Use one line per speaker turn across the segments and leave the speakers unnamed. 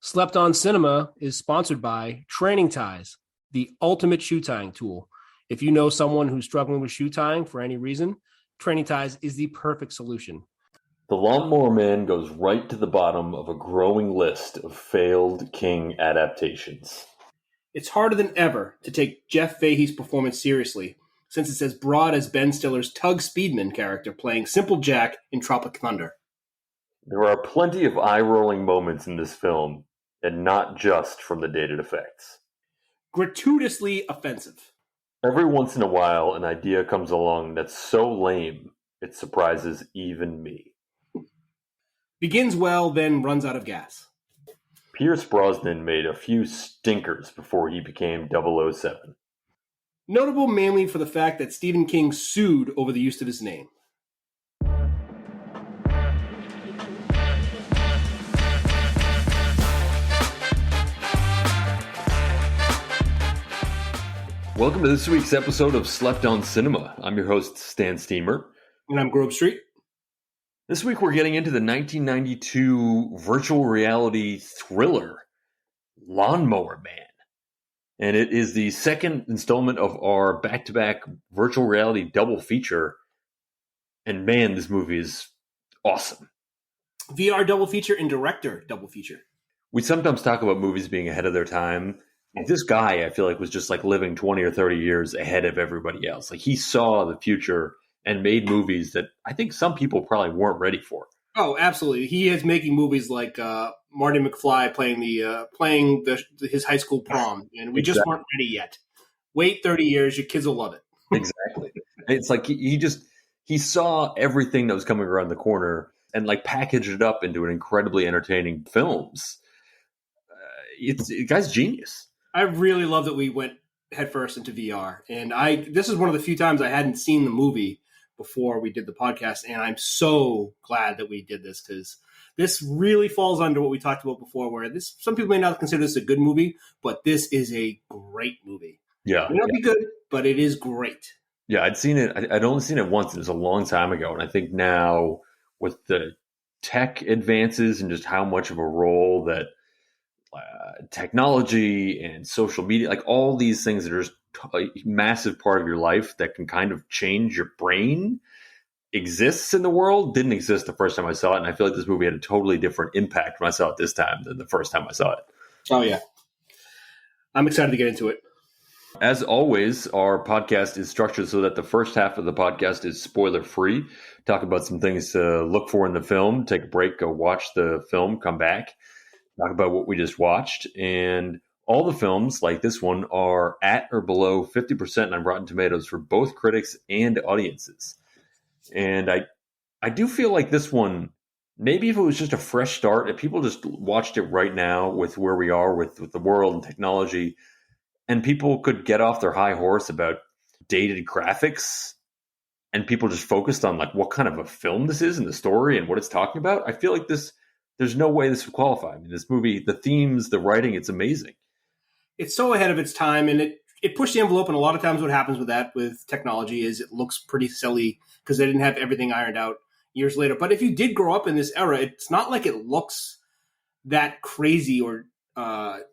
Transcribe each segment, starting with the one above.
Slept on Cinema is sponsored by Training Ties, the ultimate shoe tying tool. If you know someone who's struggling with shoe tying for any reason, Training Ties is the perfect solution.
The Lawnmower Man goes right to the bottom of a growing list of failed King adaptations.
It's harder than ever to take Jeff Fahey's performance seriously, since it's as broad as Ben Stiller's Tug Speedman character playing Simple Jack in Tropic Thunder.
There are plenty of eye-rolling moments in this film, and not just from the dated effects.
Gratuitously offensive.
Every once in a while, an idea comes along that's so lame, it surprises even me.
Begins well, then runs out of gas.
Pierce Brosnan made a few stinkers before he became 007.
Notable mainly for the fact that Stephen King sued over the use of his name.
Welcome to this week's episode of Slept on Cinema. I'm your host, Stan Steamer.
And I'm Grove Street.
This week we're getting into the 1992 virtual reality thriller, Lawnmower Man. And it is the second installment of our back-to-back virtual reality double feature. And man, this movie is awesome.
VR double feature and director double feature.
We sometimes talk about movies being ahead of their time. This guy, I feel like, was just like living 20 or 30 years ahead of everybody else. Like, he saw the future and made movies that I think some people probably weren't ready for.
Oh, absolutely. He is making movies like Marty McFly playing his high school prom, and we just weren't ready yet. Wait 30 years, your kids will love it.
Exactly. It's like he saw everything that was coming around the corner and like packaged it up into an incredibly entertaining films. The guy's genius.
I really love that we went headfirst into VR, and this is one of the few times I hadn't seen the movie before we did the podcast, and I'm so glad that we did this because this really falls under what we talked about before, where some people may not consider this a good movie, but this is a great movie.
Yeah.
It may not be good, but it is great.
Yeah, I'd seen it. I'd only seen it once. It was a long time ago, and I think now with the tech advances and just how much of a role that technology and social media, like all these things that are just a massive part of your life that can kind of change your brain, exists in the world, didn't exist the first time I saw it. And I feel like this movie had a totally different impact when I saw it this time than the first time I saw it.
Oh, yeah. I'm excited to get into it.
As always, our podcast is structured so that the first half of the podcast is spoiler free. Talk about some things to look for in the film, take a break, go watch the film, come back, talk about what we just watched. And all the films, like this one, are at or below 50% on Rotten Tomatoes for both critics and audiences. And I do feel like this one, maybe if it was just a fresh start, if people just watched it right now with where we are with the world and technology, and people could get off their high horse about dated graphics, and people just focused on like what kind of a film this is and the story and what it's talking about, I feel like there's no way this would qualify. I mean, this movie, the themes, the writing, it's amazing.
It's so ahead of its time, and it pushed the envelope. And a lot of times what happens with technology is it looks pretty silly because they didn't have everything ironed out years later. But if you did grow up in this era, it's not like it looks that crazy or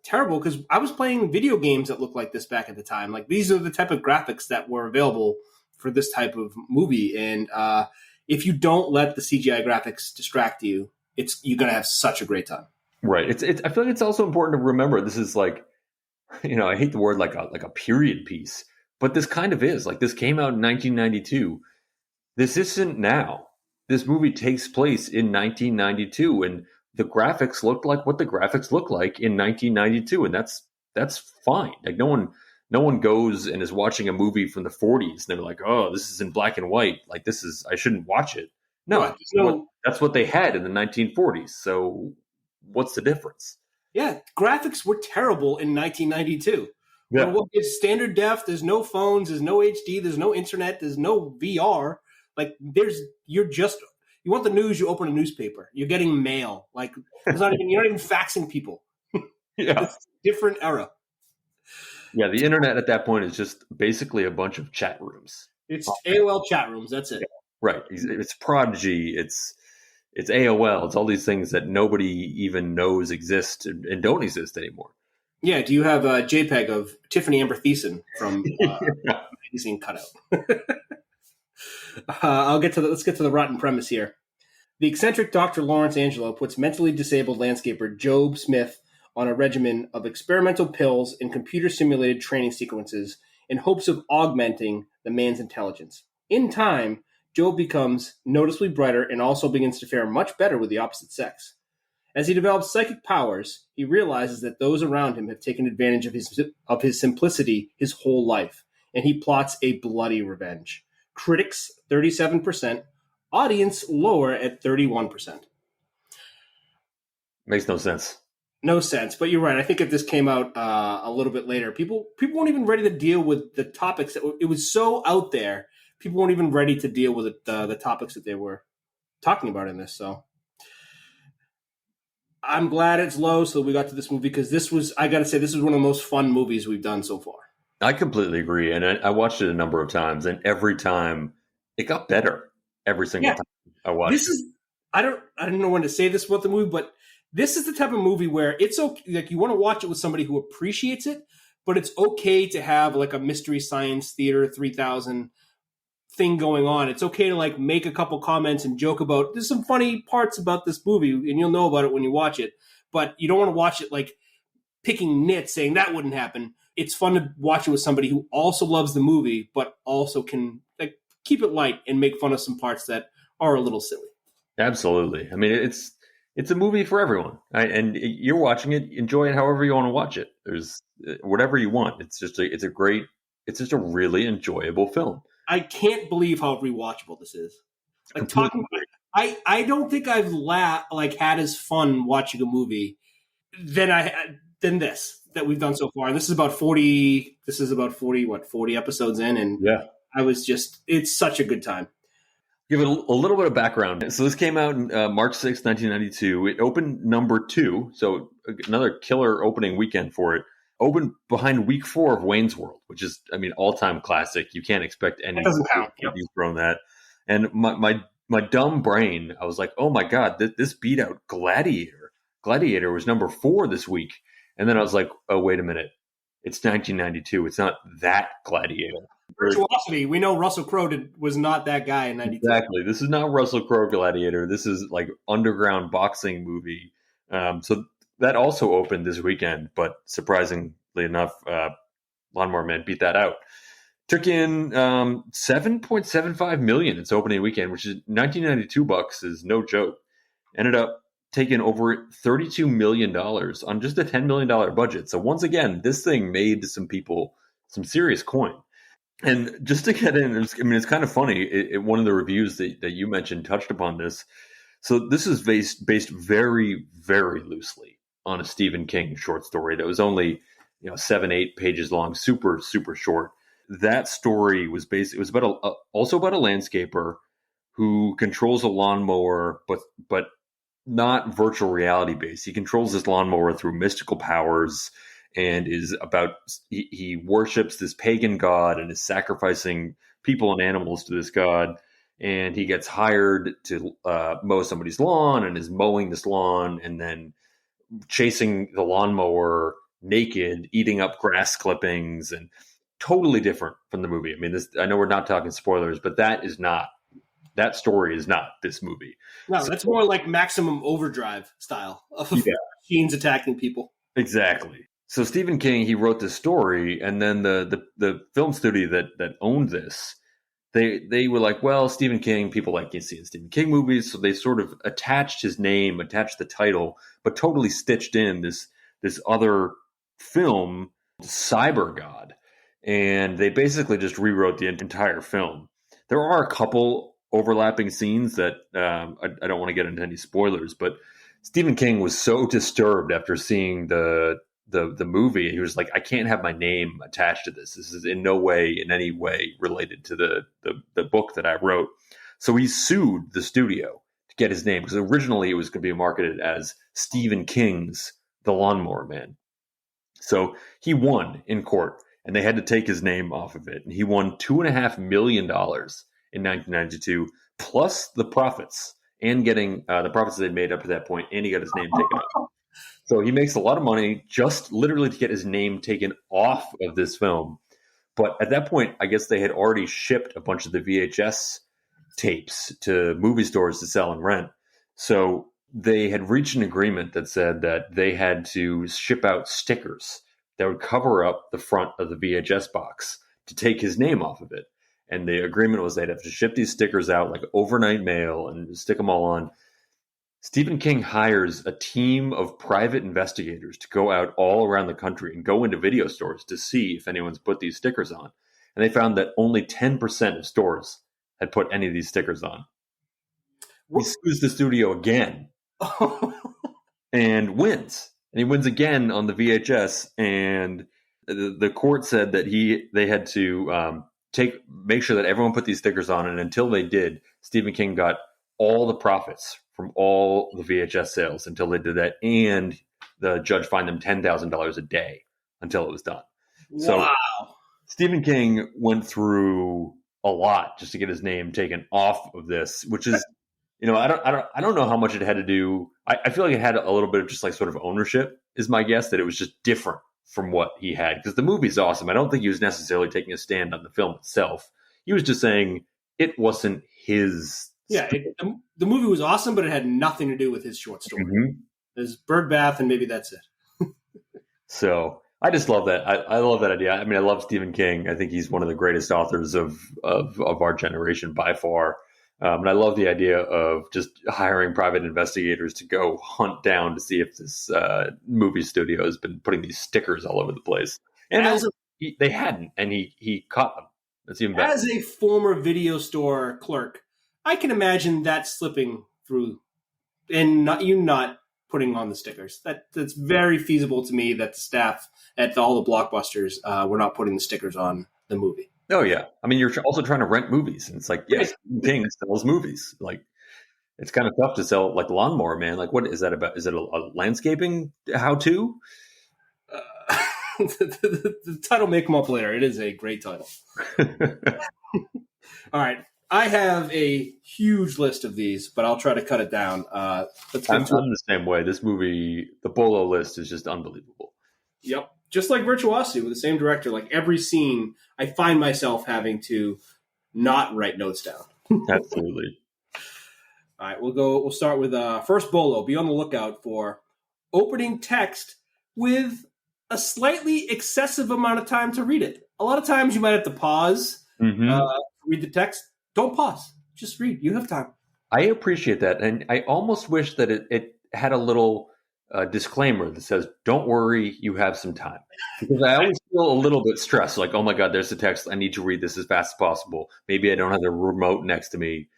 terrible, because I was playing video games that looked like this back at the time. Like, these are the type of graphics that were available for this type of movie. And if you don't let the CGI graphics distract you, you're going to have such a great time.
Right. I feel like it's also important to remember this is like, I hate the word like a period piece, but this kind of is. Like, this came out in 1992. This isn't now. This movie takes place in 1992, and the graphics look like what the graphics look like in 1992, and that's fine. Like, no one goes and is watching a movie from the 40s and they're like, oh, this is in black and white. Like, I shouldn't watch it. No, that's what they had in the 1940s. So what's the difference?
Yeah, graphics were terrible in 1992.
Yeah.
It's standard def. There's no phones. There's no HD. There's no internet. There's no VR. Like, you want the news, you open a newspaper. You're getting mail. Like, you're not even faxing people.
Yeah.
It's a different era.
Yeah, the internet at that point is just basically a bunch of chat rooms.
It's AOL chat rooms. That's it.
Yeah. Right. It's Prodigy. It's It's AOL. It's all these things that nobody even knows exist and don't exist anymore.
Yeah, do you have a JPEG of Tiffany Amber Thiessen from magazine cutout? Let's get to the rotten premise here. The eccentric Dr. Lawrence Angelo puts mentally disabled landscaper Job Smith on a regimen of experimental pills and computer-simulated training sequences in hopes of augmenting the man's intelligence. In time, Job becomes noticeably brighter and also begins to fare much better with the opposite sex. As he develops psychic powers, he realizes that those around him have taken advantage of his simplicity his whole life, and he plots a bloody revenge. Critics, 37%. Audience, lower at 31%.
Makes no sense.
No sense, but you're right. I think if this came out a little bit later, people weren't even ready to deal with the topics. It was so out there. People weren't even ready to deal with the topics that they were talking about in this. So I'm glad it's low so we got to this movie because I got to say, this is one of the most fun movies we've done so far.
I completely agree. And I watched it a number of times, and every time it got better. Every single time I watched it.
I don't know when to say this about the movie, but this is the type of movie where it's okay. Like, you want to watch it with somebody who appreciates it, but it's okay to have like a Mystery Science Theater 3000 thing going on. It's okay to like make a couple comments and joke about, there's some funny parts about this movie and you'll know about it when you watch it, but you don't want to watch it like picking nits saying that wouldn't happen. It's fun to watch it with somebody who also loves the movie, but also can like keep it light and make fun of some parts that are a little silly.
Absolutely. I mean, it's a movie for everyone, right? And you're watching it, enjoy it however you want to watch it. There's whatever you want. It's just a really enjoyable film.
I can't believe how rewatchable this is. Like talking, I don't think I've had as fun watching a movie than this that we've done so far. And this is about 40 episodes in, and
yeah,
it's such a good time.
Give it a little bit of background. So this came out in March 6th, 1992. It opened number 2, so another killer opening weekend for it. Opened behind week 4 of Wayne's World, which is, I mean, all-time classic. You can't expect any.
It doesn't count. Yep.
You've thrown that. And my dumb brain, I was like, oh my God, this beat out Gladiator. Gladiator was number 4 this week. And then I was like, oh, wait a minute. It's 1992. It's not that Gladiator.
Virtuosity. We know Russell Crowe was not that guy in 92.
Exactly. This is not Russell Crowe Gladiator. This is like underground boxing movie. So that also opened this weekend, but surprisingly enough, Lawnmower Man beat that out. Took in $7.75 million its opening weekend, which is $1992 is no joke. Ended up taking over $32 million on just a $10 million budget. So once again, this thing made some people some serious coin. And just to get in, it's kind of funny. One of the reviews that you mentioned touched upon this. So this is based very, very loosely on a Stephen King short story that was only 7-8 pages long, super, super short. That story was based. It was also about a landscaper who controls a lawnmower, but not virtual reality based. He controls this lawnmower through mystical powers. And he worships this pagan god and is sacrificing people and animals to this god. And he gets hired to mow somebody's lawn and is mowing this lawn and then chasing the lawnmower naked, eating up grass clippings, and totally different from the movie. I mean, I know we're not talking spoilers, but that story is not this movie.
No, that's more like Maximum Overdrive style of machines attacking people.
Exactly. So Stephen King, he wrote this story, and then the film studio that owned this, they were like, well, Stephen King, people like seeing Stephen King movies, so they sort of attached his name, attached the title, but totally stitched in this other film, Cyber God, and they basically just rewrote the entire film. There are a couple overlapping scenes that I don't want to get into any spoilers, but Stephen King was so disturbed after seeing the movie. He was like, I can't have my name attached to this. This is in any way related to the book that I wrote. So he sued the studio to get his name, because originally it was going to be marketed as Stephen King's The Lawnmower Man. So he won in court, and they had to take his name off of it. And he won $2.5 million in 1992, plus the profits and getting the profits they'd made up to that point, and he got his name taken off. So he makes a lot of money just literally to get his name taken off of this film. But at that point, I guess they had already shipped a bunch of the VHS tapes to movie stores to sell and rent. So they had reached an agreement that said that they had to ship out stickers that would cover up the front of the VHS box to take his name off of it. And the agreement was they'd have to ship these stickers out like overnight mail and stick them all on. Stephen King hires a team of private investigators to go out all around the country and go into video stores to see if anyone's put these stickers on. And they found that only 10% of stores had put any of these stickers on. He sues the studio again and wins. And he wins again on the VHS. And the court said that they had to make sure that everyone put these stickers on. And until they did, Stephen King got all the profits from all the VHS sales until they did that. And the judge fined them $10,000 a day until it was done.
Wow.
So Stephen King went through a lot just to get his name taken off of this, which is, I don't know how much it had to do. I feel like it had a little bit of just like sort of ownership is my guess, that it was just different from what he had, because the movie's awesome. I don't think he was necessarily taking a stand on the film itself. He was just saying it wasn't his.
Yeah, the movie was awesome, but it had nothing to do with his short story. Mm-hmm. There's Birdbath, and maybe that's it.
So I just love that. I love that idea. I mean, I love Stephen King. I think he's one of the greatest authors of our generation by far. And I love the idea of just hiring private investigators to go hunt down to see if this movie studio has been putting these stickers all over the place. And they hadn't, and he caught them. That's even better.
As a former video store clerk, I can imagine that slipping through and not putting on the stickers. That's very feasible to me that the staff at all the Blockbusters were not putting the stickers on the movie.
Oh, yeah. I mean, you're also trying to rent movies. And it's like, yes, King sells movies. Like, it's kind of tough to sell, like, Lawnmower Man. Like, what is that about? Is it a landscaping how-to?
The title may come up later. It is a great title. All right. I have a huge list of these, but I'll try to cut it down.
I'm the same way. This movie, the Bolo list is just unbelievable.
Yep. Just like Virtuosity with the same director, like every scene, I find myself having to not write notes down.
Absolutely.
All right, we'll start with first Bolo. Be on the lookout for opening text with a slightly excessive amount of time to read it. A lot of times you might have to pause, read the text. Don't pause. Just read. You have time.
I appreciate that. And I almost wish that it had a little disclaimer that says, don't worry, you have some time. Because I always feel a little bit stressed. Like, oh my God, there's the text. I need to read this as fast as possible. Maybe I don't have the remote next to me.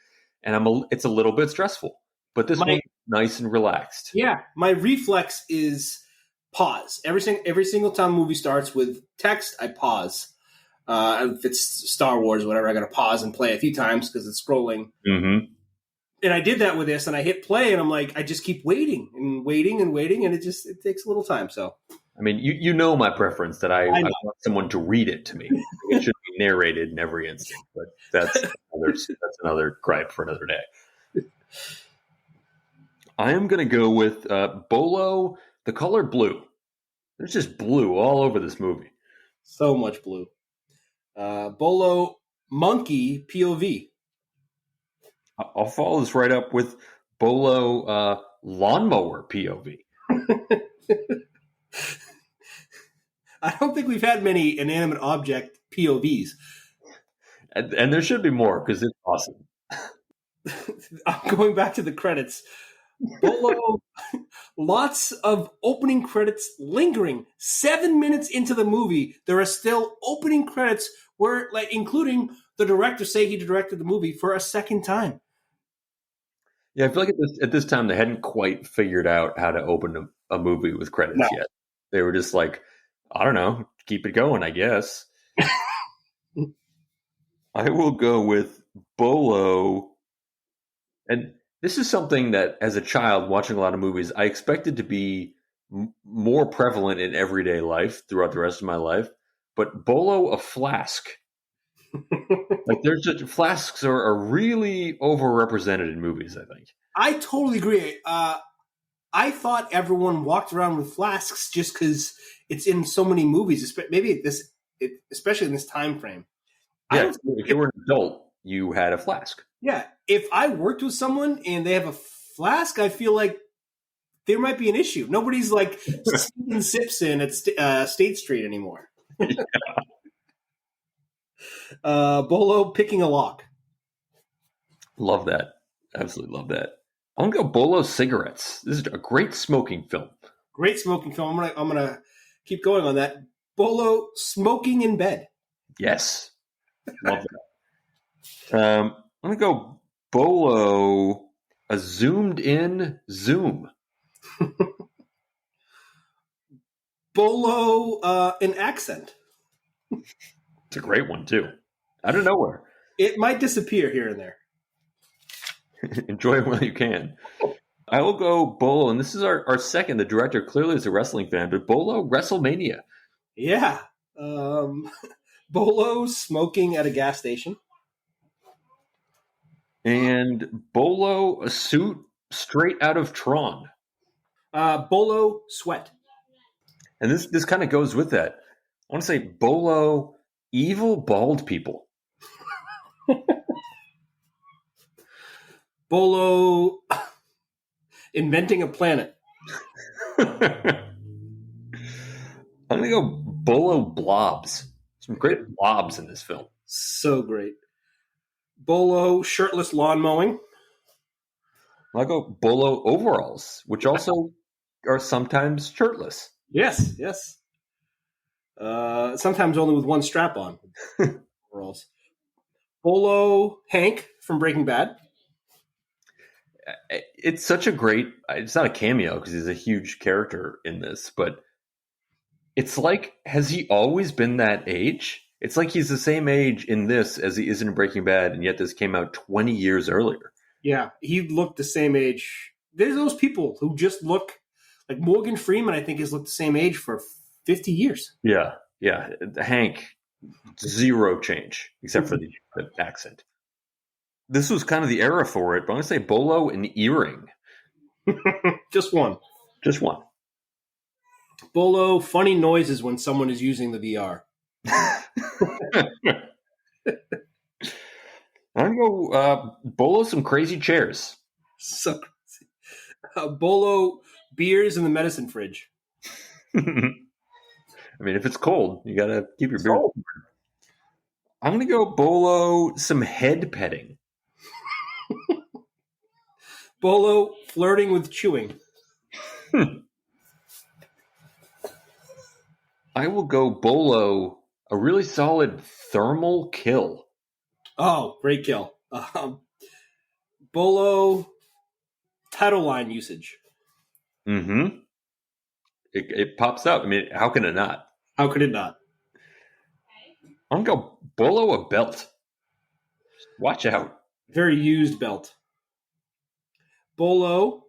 And it's a little bit stressful. But this one's nice and relaxed.
Yeah. My reflex is pause. Every single time a movie starts with text, I pause. If it's Star Wars or whatever, I got to pause and play a few times because it's scrolling.
Mm-hmm.
And I did that with this, and I hit play, and I'm like, I just keep waiting, and it takes a little time. So,
I mean, you know my preference that I want someone to read it to me. It should be narrated in every instant, but that's another gripe for another day. I am going to go with Bolo, the color blue. There's just blue all over this movie.
So much blue. Bolo monkey POV.
I'll follow this right up with Bolo lawnmower POV.
I don't think we've had many inanimate object POVs.
And there should be more because it's awesome.
I'm going back to the credits. Bolo, lots of opening credits lingering. 7 minutes into the movie, there are still opening credits where, like, including the director say he directed the movie for a second time.
Yeah, I feel like at this time they hadn't quite figured out how to open a movie with credits yet. They were just like, I don't know, keep it going, I guess. I will go with Bolo. And this is something that, as a child watching a lot of movies, I expected to be more prevalent in everyday life throughout the rest of my life. But Bolo a flask. Like, flasks are really overrepresented in movies, I think.
I totally agree. I thought everyone walked around with flasks just because it's in so many movies. Maybe especially in this time frame. I
Yeah,
don't.
if you were an adult, you had a flask.
Yeah, if I worked with someone and they have a flask, I feel like there might be an issue. Nobody's like sneaking sips in at State Street anymore. Bolo picking a lock.
Love that. Absolutely love that. I'm gonna go Bolo cigarettes. This is a great smoking film.
Great smoking film. I'm gonna keep going on that. Bolo smoking in bed.
Yes, love that. I'm gonna go Bolo a zoomed in zoom.
Bolo an accent.
It's a great one too. Out of nowhere.
It might disappear here and there.
Enjoy it while you can. I will go Bolo, and this is our second. The director clearly is a wrestling fan, but Bolo WrestleMania.
Yeah. Bolo smoking at a gas station.
And Bolo a suit straight out of Tron.
Bolo sweat.
And this kind of goes with that. I want to say Bolo evil bald people.
Bolo inventing a planet.
I'm going to go Bolo blobs. Some great blobs in this film.
So great. Bolo shirtless lawn mowing.
I'll go Bolo overalls, which also are sometimes shirtless.
Yes, yes. Sometimes only with one strap on. Overalls. Bolo Hank from Breaking Bad.
It's such a great. It's not a cameo because he's a huge character in this, but it's like, has he always been that age? It's like he's the same age in this as he is in Breaking Bad, and yet this came out 20 years earlier.
Yeah, he looked the same age. There's those people who just look like Morgan Freeman, I think, has looked the same age for 50 years.
Yeah. Hank, zero change except for the accent. This was kind of the era for it, but I'm going to say Bolo an earring.
Just one.
Just one.
Bolo funny noises when someone is using the VR.
I'm going to go Bolo some crazy chairs.
So crazy. Bolo beers in the medicine fridge.
I mean, if it's cold, you got to keep your beer. I'm going to go Bolo some head petting.
Bolo flirting with chewing.
I will go Bolo a really solid thermal kill.
Oh, great kill. Bolo title line usage.
Mm-hmm. It pops up. I mean, how can it not?
How could it not?
I'm going to go Bolo a belt. Watch out.
Very used belt. Bolo,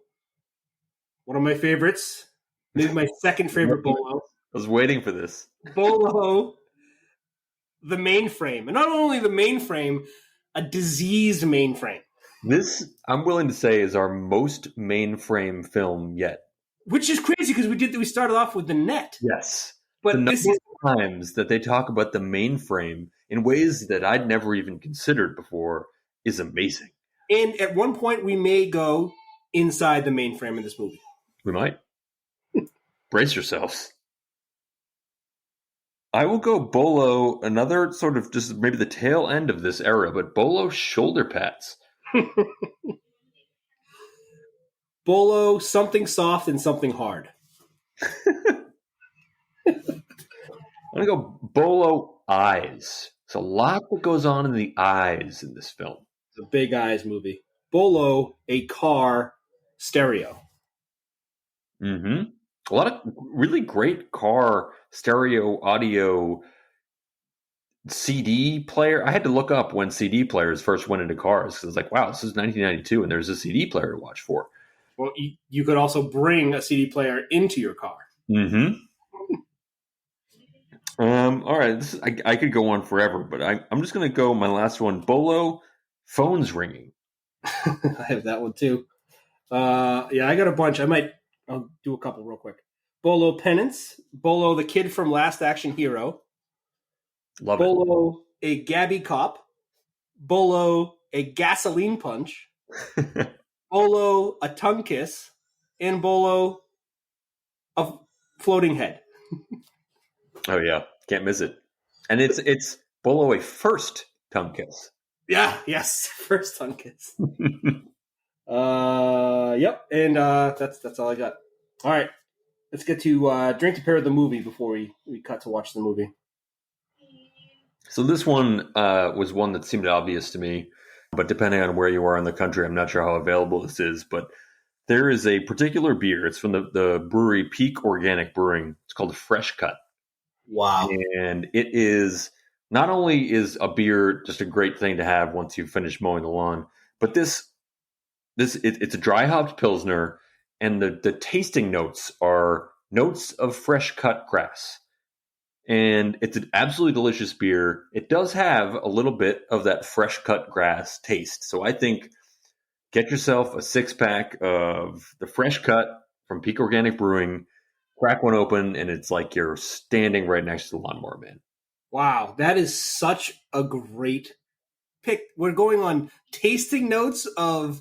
one of my favorites. Maybe my second favorite Bolo.
I was waiting for this.
Bolo, the mainframe. And not only the mainframe, a diseased mainframe.
This, I'm willing to say, is our most mainframe film yet.
Which is crazy because we started off with the net.
Yes.
But
the
this
number
is
of times that they talk about the mainframe in ways that I'd never even considered before is amazing.
And at one point, we may go inside the mainframe in this movie.
We might. Brace yourselves. I will go Bolo, another sort of just maybe the tail end of this era, but Bolo shoulder pads.
Bolo, something soft and something hard.
I'm going to go Bolo eyes. There's a lot that goes on in the eyes in this film.
It's a big eyes movie. Bolo, a car stereo.
Mm-hmm. A lot of really great car stereo audio CD player. I had to look up when CD players first went into cars because I was like, wow, this is 1992 and there's a CD player to watch for.
Well, you could also bring a CD player into your car.
Mm-hmm. All right, I could go on forever, but I'm just going to go my last one. Bolo, phones ringing.
I have that one too. Yeah, I got a bunch. I'll do a couple real quick. Bolo Penance, Bolo the kid from Last Action Hero,
Love
Bolo a Gabby Cop, Bolo a gasoline punch,
it.
Bolo a tongue kiss, and Bolo a floating head.
Oh yeah, can't miss it. And it's Bolo a first tongue kiss.
Yeah, yes, first tongue kiss. Yep, and that's all I got. All right, let's get to drink to pair with the movie before we cut to watch the movie.
So this one was one that seemed obvious to me, but depending on where you are in the country, I'm not sure how available this is. But there is a particular beer. It's from the brewery Peak Organic Brewing. It's called Fresh Cut.
Wow.
And it is not only is a beer just a great thing to have once you finish mowing the lawn, but it's a dry hopped pilsner, and the tasting notes are notes of fresh cut grass. And it's an absolutely delicious beer. It does have a little bit of that fresh cut grass taste. So I think get yourself a 6-pack of the Fresh Cut from Peak Organic Brewing, crack one open, and it's like you're standing right next to the Lawnmower Man.
Wow, that is such a great pick. We're going on tasting notes of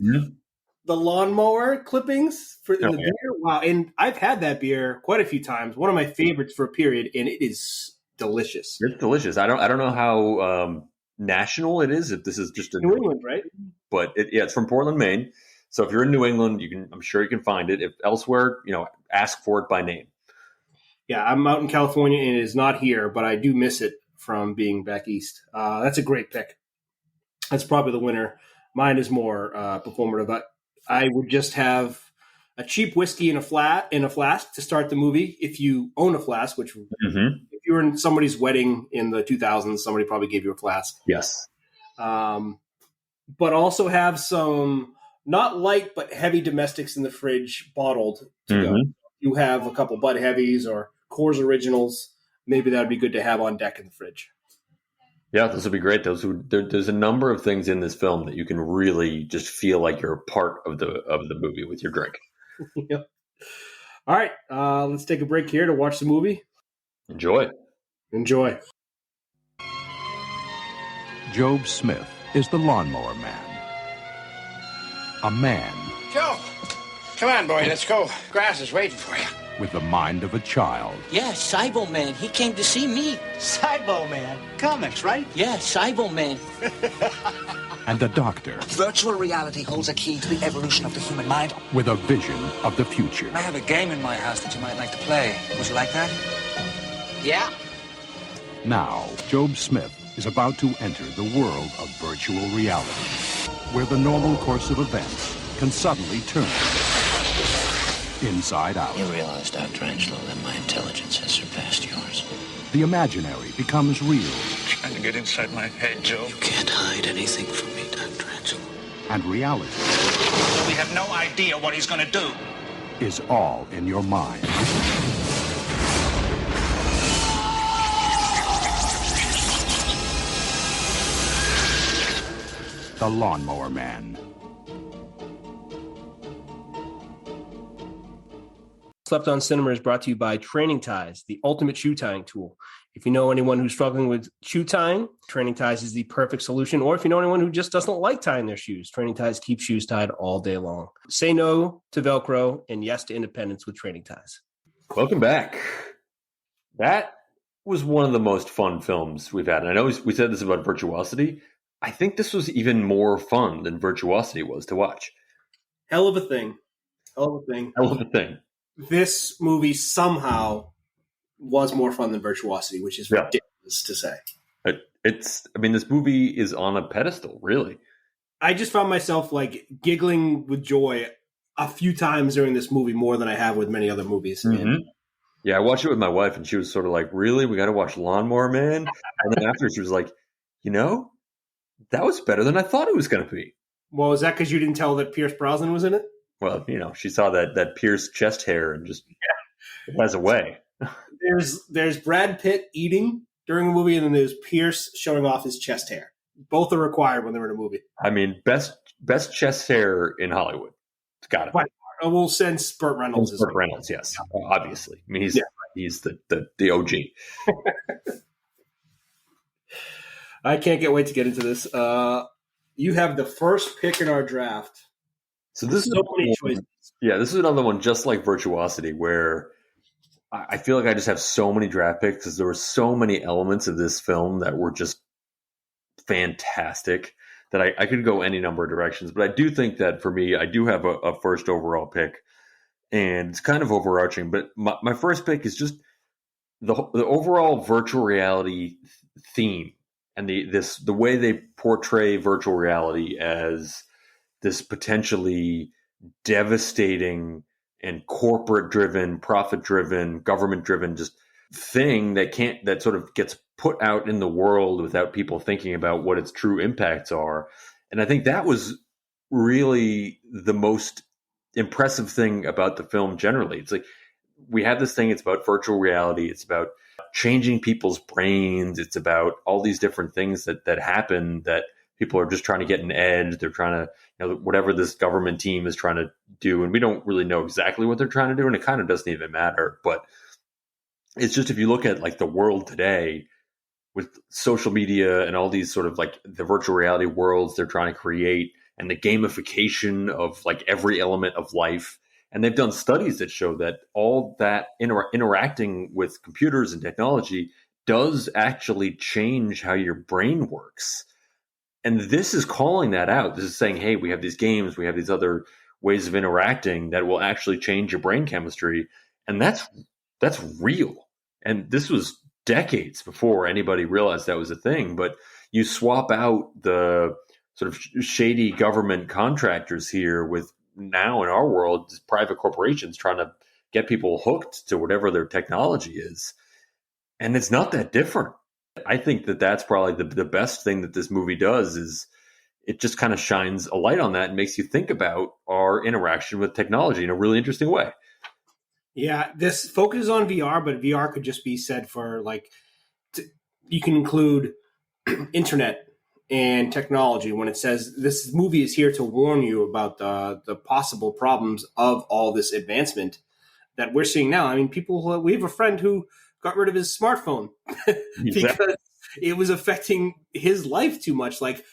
the lawnmower clippings in the beer. Wow, and I've had that beer quite a few times. One of my favorites for a period, and it is delicious.
It's delicious. I don't know how national it is. If this is just
New England, right?
But it's from Portland, Maine. So if you're in New England, I'm sure you can find it. If elsewhere, ask for it by name.
Yeah, I'm out in California, and it is not here, but I do miss it from being back east. That's a great pick. That's probably the winner. Mine is more performative, but I would just have a cheap whiskey in a flask to start the movie. If you own a flask, which if you were in somebody's wedding in the 2000s, somebody probably gave you a flask.
Yes.
But also have some not light but heavy domestics in the fridge bottled to go. You have a couple Bud Heavies or Coors Originals. Maybe that would be good to have on deck in the fridge.
Yeah, this would be great. There's a number of things in this film that you can really just feel like you're a part of the movie with your drink.
Yep. All right, let's take a break here to watch the movie.
Enjoy.
Job Smith is the Lawnmower Man. A man.
Joe, come on, boy, let's go. Grass is waiting for you.
With the mind of a child.
Yeah, Cybo Man. He came to see me.
Cybo Man. Comics, right?
Yeah, Cybo Man.
And a doctor.
Virtual reality holds a key to the evolution of the human mind.
With a vision of the future.
I have a game in my house that you might like to play. Would you like that?
Yeah.
Now, Job Smith is about to enter the world of virtual reality, where the normal course of events can suddenly turn inside out.
You realize, Dr. Angelo, that my intelligence has surpassed yours.
The imaginary becomes real.
Trying to get inside my head, Joe.
You can't hide anything from me, Dr. Angelo.
And reality.
We have no idea what he's going to do.
Is all in your mind. The Lawnmower Man.
Slept On Cinema is brought to you by Training Ties, the ultimate shoe tying tool. If you know anyone who's struggling with shoe tying, Training Ties is the perfect solution. Or if you know anyone who just doesn't like tying their shoes, Training Ties keeps shoes tied all day long. Say no to Velcro and yes to independence with Training Ties.
Welcome back. That was one of the most fun films we've had. And I know we said this about Virtuosity. I think this was even more fun than Virtuosity was to watch.
Hell of a thing. This movie somehow was more fun than Virtuosity, which is ridiculous to say.
This movie is on a pedestal, really.
I just found myself giggling with joy a few times during this movie more than I have with many other movies.
Yeah, I watched it with my wife, and she was sort of like, really? We got to watch Lawnmower Man? And then after, she was like, that was better than I thought it was going to be.
Well, is that because you didn't tell that Pierce Brosnan was in it?
Well, she saw that Pierce chest hair and just it has a way.
There's Brad Pitt eating during the movie, and then there's Pierce showing off his chest hair. Both are required when they're in a movie.
I mean, best chest hair in Hollywood. Got it.
But we'll send Burt Reynolds.
Burt Reynolds, yes, obviously. I mean, he's the OG.
I can't wait to get into this. You have the first pick in our draft.
So this is
so many choices.
Yeah, this is another one just like Virtuosity, where I feel like I just have so many draft picks because there were so many elements of this film that were just fantastic that I could go any number of directions. But I do think that for me, I do have a first overall pick, and it's kind of overarching. But my first pick is just the overall virtual reality theme and the way they portray virtual reality as this potentially devastating and corporate driven, profit driven, government driven just thing that sort of gets put out in the world without people thinking about what its true impacts are. And I think that was really the most impressive thing about the film generally. It's like we have this thing, it's about virtual reality, it's about changing people's brains, it's about all these different things that happen that people are just trying to get an edge. They're trying to, whatever this government team is trying to do. And we don't really know exactly what they're trying to do. And it kind of doesn't even matter. But it's just, if you look at like the world today with social media and all these sort of like the virtual reality worlds they're trying to create and the gamification of like every element of life. And they've done studies that show that all that interacting with computers and technology does actually change how your brain works. And this is calling that out. This is saying, hey, we have these games, we have these other ways of interacting that will actually change your brain chemistry. And that's real. And this was decades before anybody realized that was a thing. But you swap out the sort of shady government contractors here with now in our world, private corporations trying to get people hooked to whatever their technology is. And it's not that different. I think that that's probably the best thing that this movie does is it just kind of shines a light on that and makes you think about our interaction with technology in a really interesting way.
Yeah, this focuses on VR, but VR could just be said for like, you can include internet and technology when it says this movie is here to warn you about the possible problems of all this advancement that we're seeing now. I mean, we have a friend who got rid of his smartphone because it was affecting his life too much. Like,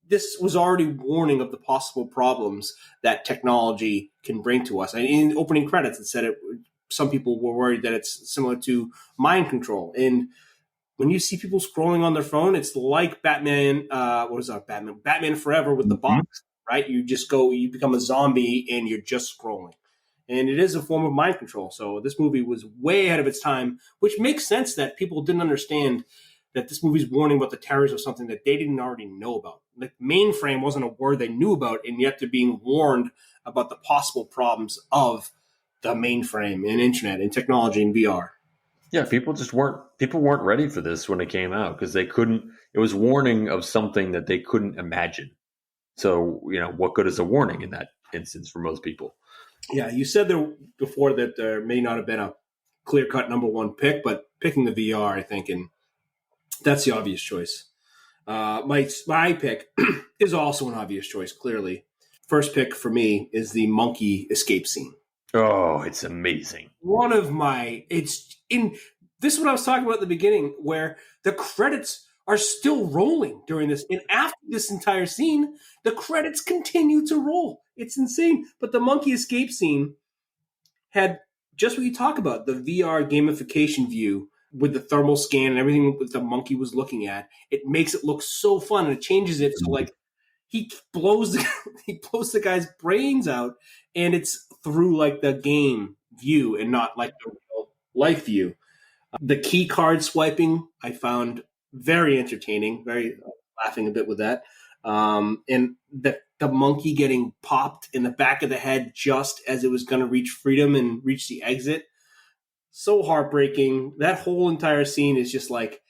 this was already warning of the possible problems that technology can bring to us. And in opening credits, it said some people were worried that it's similar to mind control. And when you see people scrolling on their phone, it's like Batman. Batman Forever with the box, right? You become a zombie and you're just scrolling. And it is a form of mind control. So this movie was way ahead of its time, which makes sense that people didn't understand that this movie's warning about the terrors of something that they didn't already know about. Like, mainframe wasn't a word they knew about, and yet they're being warned about the possible problems of the mainframe and internet and technology and VR.
Yeah, people weren't ready for this when it came out because it was warning of something that they couldn't imagine. So, what good is a warning in that instance for most people?
Yeah, you said there before that there may not have been a clear-cut number one pick, but picking the VR, I think, and that's the obvious choice. My pick is also an obvious choice, clearly. First pick for me is the monkey escape scene.
Oh, it's amazing.
This is what I was talking about at the beginning, where the credits are still rolling during this. And after this entire scene, the credits continue to roll. It's insane. But the monkey escape scene had just what you talk about, the VR gamification view with the thermal scan and everything that the monkey was looking at. It makes it look so fun, and it changes it. So, like, he blows the guy's brains out, and it's through like the game view and not like the real life view. The key card swiping I found very entertaining, very laughing a bit with that. And the monkey getting popped in the back of the head just as it was going to reach freedom and reach the exit. So heartbreaking. That whole entire scene is just like,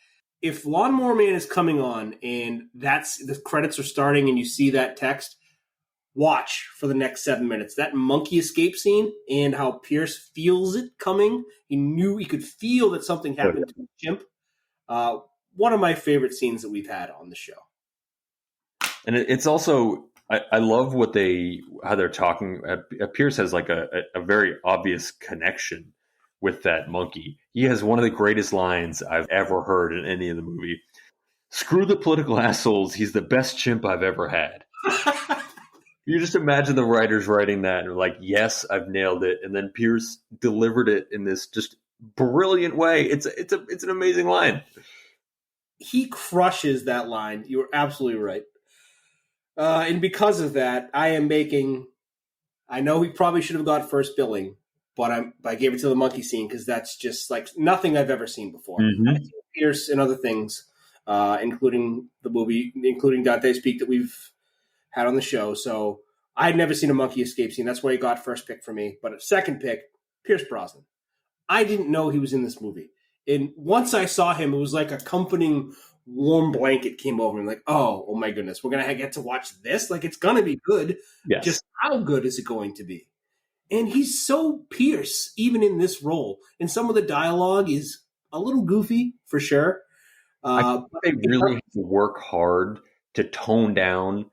if Lawnmower Man is coming on and the credits are starting and you see that text, watch for the next 7 minutes. That monkey escape scene and how Pierce feels it coming. He could feel that something happened to the chimp. One of my favorite scenes that we've had on the show.
And it's also, I love how they're talking. Pierce has like a very obvious connection with that monkey. He has one of the greatest lines I've ever heard in any of the movie. Screw the political assholes. He's the best chimp I've ever had. You just imagine the writers writing that and like, yes, I've nailed it. And then Pierce delivered it in this just brilliant way. It's an amazing line.
He crushes that line. You're absolutely right. And because of that, I know he probably should have got first billing, but I gave it to the monkey scene because that's just like nothing I've ever seen before.
Mm-hmm.
I've seen Pierce and other things, including the movie, including Dante's Peak that we've had on the show. So I had never seen a monkey escape scene. That's why he got first pick for me. But second pick, Pierce Brosnan. I didn't know he was in this movie. And once I saw him, it was like a comforting warm blanket came over me. Like, oh my goodness, we're going to get to watch this? Like, it's going to be good.
Yes.
Just how good is it going to be? And he's so Pierce, even in this role. And some of the dialogue is a little goofy, for sure.
I think they really have to work hard to tone down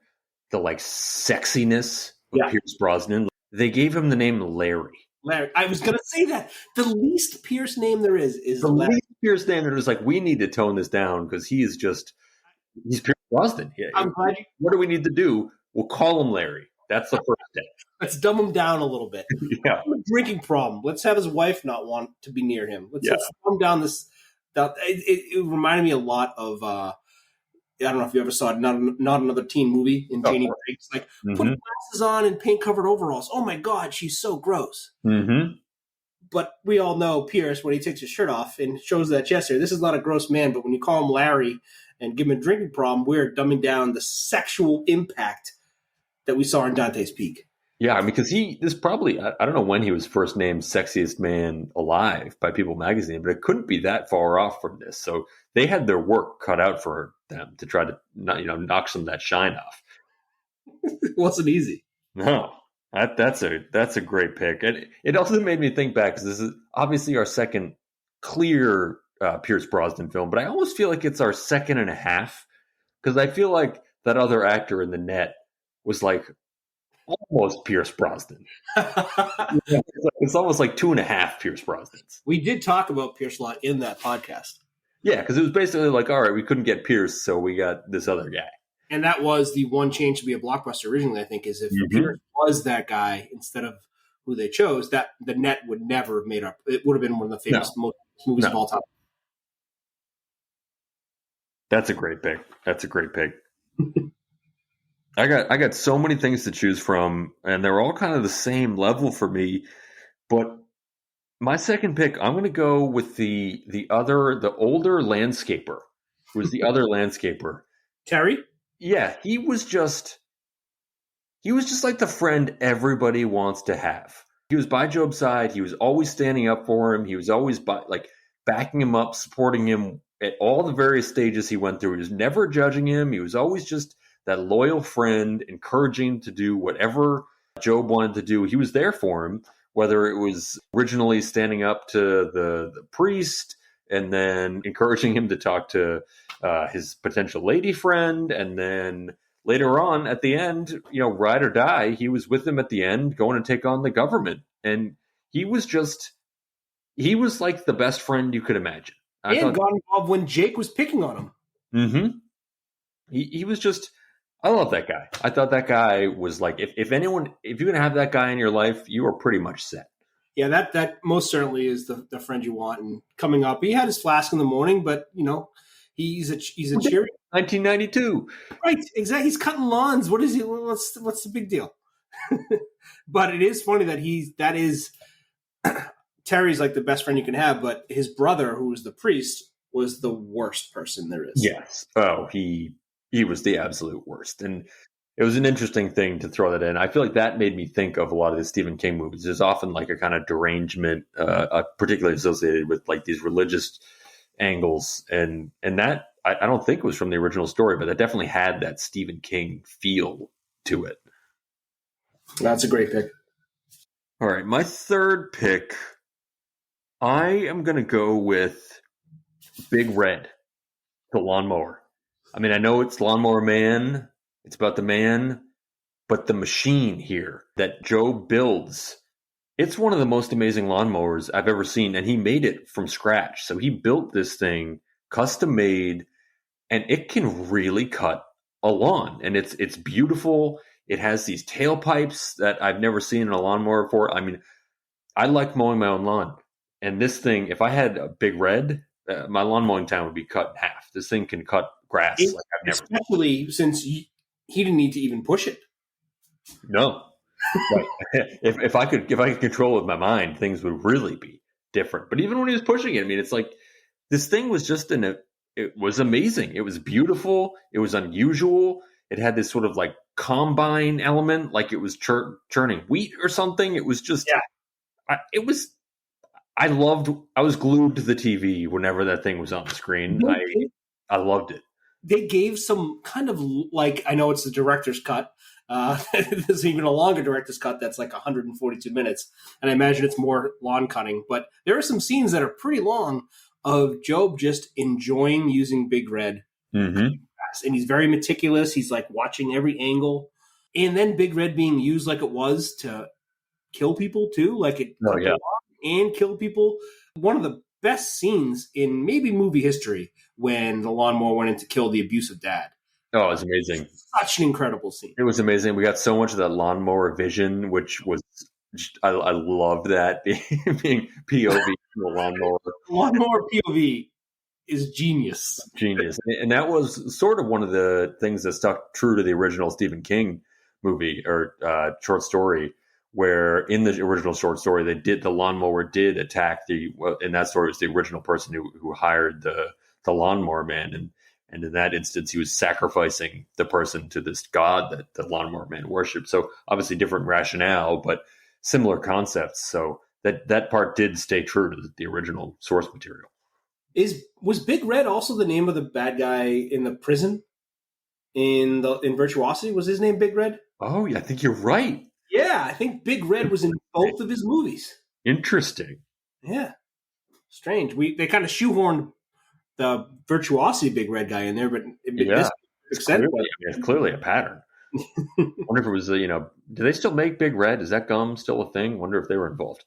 the like sexiness of Pierce Brosnan. They gave him the name Larry.
Larry. I was going to say that. The least Pierce name there is
the
Larry.
least Pierce name there is like, we need to tone this down because he's Pierce Brosnan. Yeah.
I'm glad
what do we need to do? We'll call him Larry. That's the first step.
Let's dumb him down a little bit.
Yeah.
A drinking problem. Let's have his wife not want to be near him. Let's dumb down this. It reminded me a lot of, I don't know if you ever saw Not Another Teen Movie in Janie Briggs. Like, put glasses on and paint-covered overalls. Oh, my God, she's so gross.
Mm-hmm.
But we all know Pierce, when he takes his shirt off and shows that chest hair, this is not a gross man, but when you call him Larry and give him a drinking problem, we're dumbing down the sexual impact that we saw in Dante's Peak.
Yeah, I mean, because this probably, I don't know when he was first named Sexiest Man Alive by People magazine, but it couldn't be that far off from this. So they had their work cut out for them to try to knock some of that shine off.
It wasn't easy.
No, that's a great pick. And it also made me think back, because this is obviously our second clear Pierce Brosnan film, but I almost feel like it's our second and a half, because I feel like that other actor in the net was like almost Pierce Brosnan. It's almost like 2.5 Pierce Brosnans.
We did talk about Pierce a lot in that podcast.
Yeah, because it was basically like, all right, we couldn't get Pierce, so we got this other guy.
And that was the one change to be a blockbuster originally, I think, is if Pierce was that guy instead of who they chose, that the net would never have made up. It would have been one of the famous movies of all time.
That's a great pick. I got so many things to choose from, and they're all kind of the same level for me. But my second pick, I'm going to go with the older landscaper. Who's the other landscaper?
Terry?
Yeah, he was just like the friend everybody wants to have. He was by Job's side. He was always standing up for him. He was always backing him up, supporting him at all the various stages he went through. He was never judging him. He was always just that loyal friend, encouraging him to do whatever Job wanted to do. He was there for him, whether it was originally standing up to the priest and then encouraging him to talk to his potential lady friend. And then later on at the end, ride or die, he was with him at the end going to take on the government. And he was like the best friend you could imagine.
Got involved when Jake was picking on him.
Mm-hmm. He was just, I love that guy. I thought that guy was like, if you're going to have that guy in your life, you are pretty much set.
Yeah, that most certainly is the friend you want. And coming up, he had his flask in the morning, but he's a cheery.
1992,
right? Exactly. He's cutting lawns. What is he? What's the big deal? But it is funny that is Terry's like the best friend you can have, but his brother, who was the priest, was the worst person there is.
Yes. Oh, he was the absolute worst. And it was an interesting thing to throw that in. I feel like that made me think of a lot of the Stephen King movies. There's often like a kind of derangement, particularly associated with like these religious angles. And that, I don't think was from the original story, but that definitely had that Stephen King feel to it.
That's a great pick.
All right. My third pick, I am going to go with Big Red, the lawnmower. I mean, I know it's Lawnmower Man. It's about the man But the machine here that Joe builds, it's one of the most amazing lawnmowers I've ever seen. And he made it from scratch. So he built this thing custom made, and it can really cut a lawn. And it's beautiful. It has these tailpipes that I've never seen in a lawnmower before. I mean, I like mowing my own lawn. And this thing, if I had a Big Red, my lawn mowing time would be cut in half. This thing can cut grass like I've never.
Especially since he didn't need to even push it.
No. Right. if I could control it with my mind, things would really be different. But even when he was pushing it, I mean, it's like this thing was just it was amazing. It was beautiful. It was unusual. It had this sort of like combine element, like it was churning wheat or something. It was just, I was glued to the TV whenever that thing was on the screen. I loved it.
They gave some kind of like, I know it's the director's cut. There's even a longer director's cut that's like 142 minutes. And I imagine it's more lawn cutting. But there are some scenes that are pretty long of Job just enjoying using Big Red.
Mm-hmm.
And he's very meticulous. He's like watching every angle. And then Big Red being used like it was to kill people too. Like it and kill people. One of the best scenes in maybe movie history when the lawnmower went in to kill the abusive dad.
Oh, it was amazing.
Such an incredible scene.
It was amazing. We got so much of that lawnmower vision, which was I loved that being POV to the lawnmower.
Lawnmower POV is genius.
Genius. And that was sort of one of the things that stuck true to the original Stephen King movie or short story, where in the original short story, the lawnmower did attack in that story, it was the original person who hired the Lawnmower Man. And in that instance, he was sacrificing the person to this god that the Lawnmower Man worshipped. So obviously different rationale, but similar concepts. So that part did stay true to the original source material.
Was Big Red also the name of the bad guy in the prison in Virtuosity? Was his name Big Red?
Oh, yeah, I think you're right.
Yeah, I think Big Red was in both of his movies.
Interesting.
Yeah, strange. They kind of shoehorned the Virtuosity Big Red guy in there, but
it's clearly a pattern. I wonder if it was do they still make Big Red? Is that gum still a thing? I wonder if they were involved.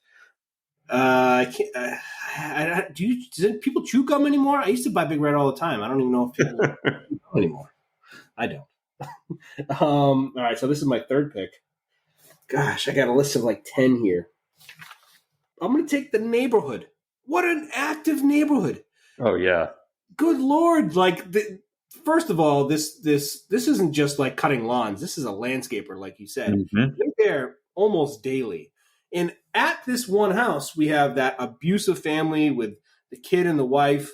Do people chew gum anymore? I used to buy Big Red all the time. I don't even know if people chew gum anymore. I don't. All right, so this is my third pick. Gosh, I got a list of like 10 here. I'm going to take The Neighborhood. What an active neighborhood.
Oh, yeah.
Good Lord. Like, first of all, this isn't just like cutting lawns. This is a landscaper, like you said.
Mm-hmm.
You're there almost daily. And at this one house, we have that abusive family with the kid and the wife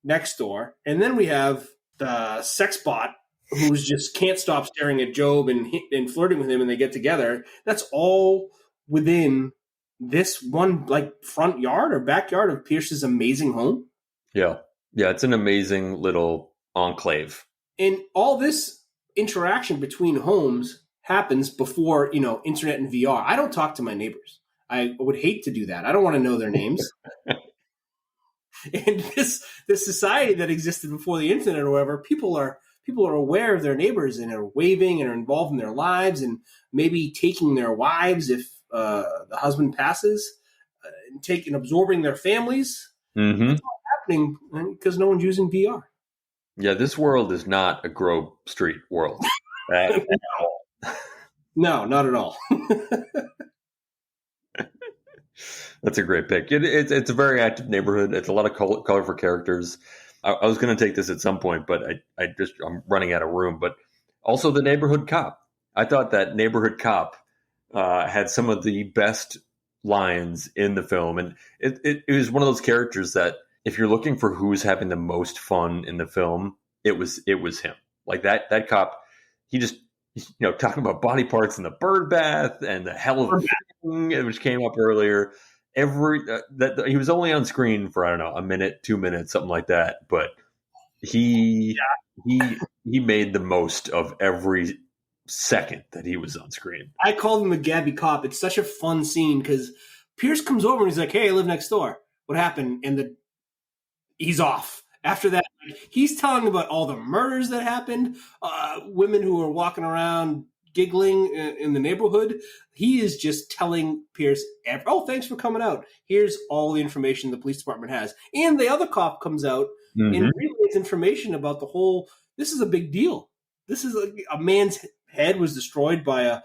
next door. And then we have the sex bot who's just can't stop staring at Job and flirting with him, and they get together. That's all within this one like front yard or backyard of Pierce's amazing home.
Yeah. Yeah, it's an amazing little enclave.
And all this interaction between homes happens before, internet and VR. I don't talk to my neighbors. I would hate to do that. I don't want to know their names. And this society that existed before the internet or whatever, people are aware of their neighbors and are waving and are involved in their lives and maybe taking their wives if the husband passes and absorbing their families.
Mm-hmm.
It's all happening because no one's using VR.
Yeah, this world is not a Grove Street world at all.
No, not at all.
That's a great pick. It's a very active neighborhood. It's a lot of colorful characters. I was going to take this at some point, but I'm running out of room. But also the neighborhood cop. I thought that neighborhood cop had some of the best lines in the film, and it was one of those characters that if you're looking for who's having the most fun in the film, it was him. Like that cop, he just talking about body parts in the bird bath and the hell of a thing, which came up earlier. That he was only on screen for, I don't know, a minute, 2 minutes, something like that. But he made the most of every second that he was on screen.
I called him a Gabby cop. It's such a fun scene because Pierce comes over and he's like, "Hey, I live next door. What happened?" And he's off. After that, he's telling about all the murders that happened, women who were walking around giggling in the neighborhood. He is just telling Pierce, "Oh, thanks for coming out. Here's all the information the police department has." And the other cop comes out and relays information about the whole. This is a big deal. This is a man's head was destroyed by a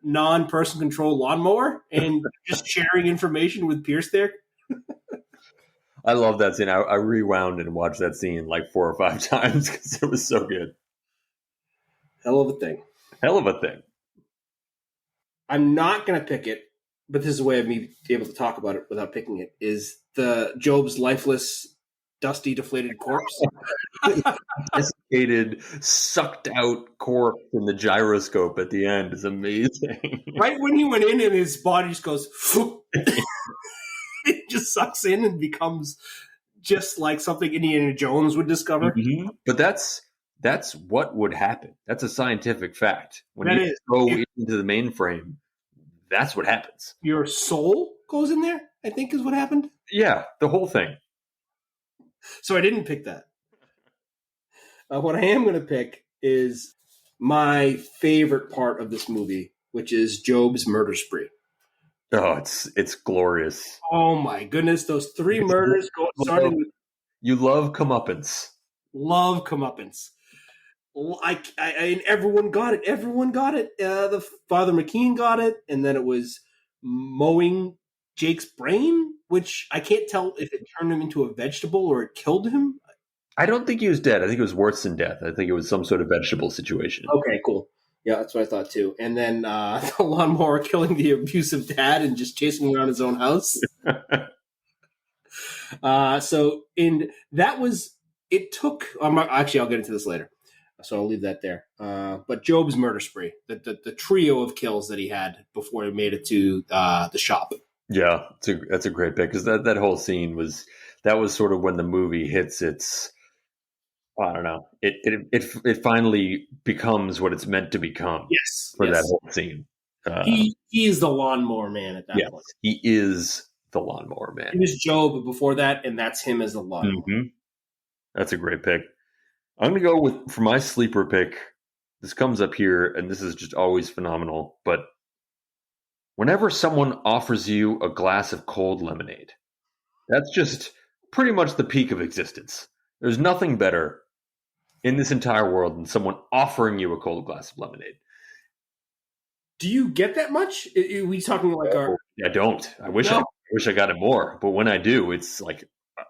non-person control lawnmower, and just sharing information with Pierce there.
I love that scene. I rewound and watched that scene like 4 or 5 times because it was so good.
Hell of a thing.
Hell of a thing.
I'm not going to pick it, but this is a way of me being able to talk about it without picking it, is the Job's lifeless, dusty, deflated corpse.
Desiccated, sucked out corpse in the gyroscope at the end is amazing.
Right when he went in and his body just goes, it just sucks in and becomes just like something Indiana Jones would discover.
Mm-hmm. But that's what would happen. That's a scientific fact. When
that
you go into the mainframe, that's what happens.
Your soul goes in there, I think is what happened.
Yeah, the whole thing.
So I didn't pick that. What I am going to pick is my favorite part of this movie, which is Job's murder spree.
Oh, it's glorious.
Oh my goodness, those 3 murders starting with
you love comeuppance.
Love comeuppance. And everyone got it. Everyone got it. The Father McKean got it, and then it was mowing Jake's brain, which I can't tell if it turned him into a vegetable or it killed him.
I don't think he was dead. I think it was worse than death. I think it was some sort of vegetable situation.
Okay, cool. Yeah, that's what I thought too. And then the lawnmower killing the abusive dad and just chasing him around his own house. It took. Actually, I'll get into this later, so I'll leave that there. But Job's murder spree, the trio of kills that he had before he made it to the shop.
Yeah, that's a great pick because that whole scene was sort of when the movie hits its. I don't know. It finally becomes what it's meant to become.
Yes,
for that whole scene.
He is the Lawnmower Man at that point.
He is the Lawnmower Man.
He was Job before that, and that's him as the lawnmower.
Mm-hmm. That's a great pick. I'm going to go for my sleeper pick. This comes up here, and this is just always phenomenal. But whenever someone offers you a glass of cold lemonade, that's just pretty much the peak of existence. There's nothing better in this entire world than someone offering you a cold glass of lemonade.
Do you get that much? Are we talking like our?
I don't. I wish I got it more, but when I do, it's like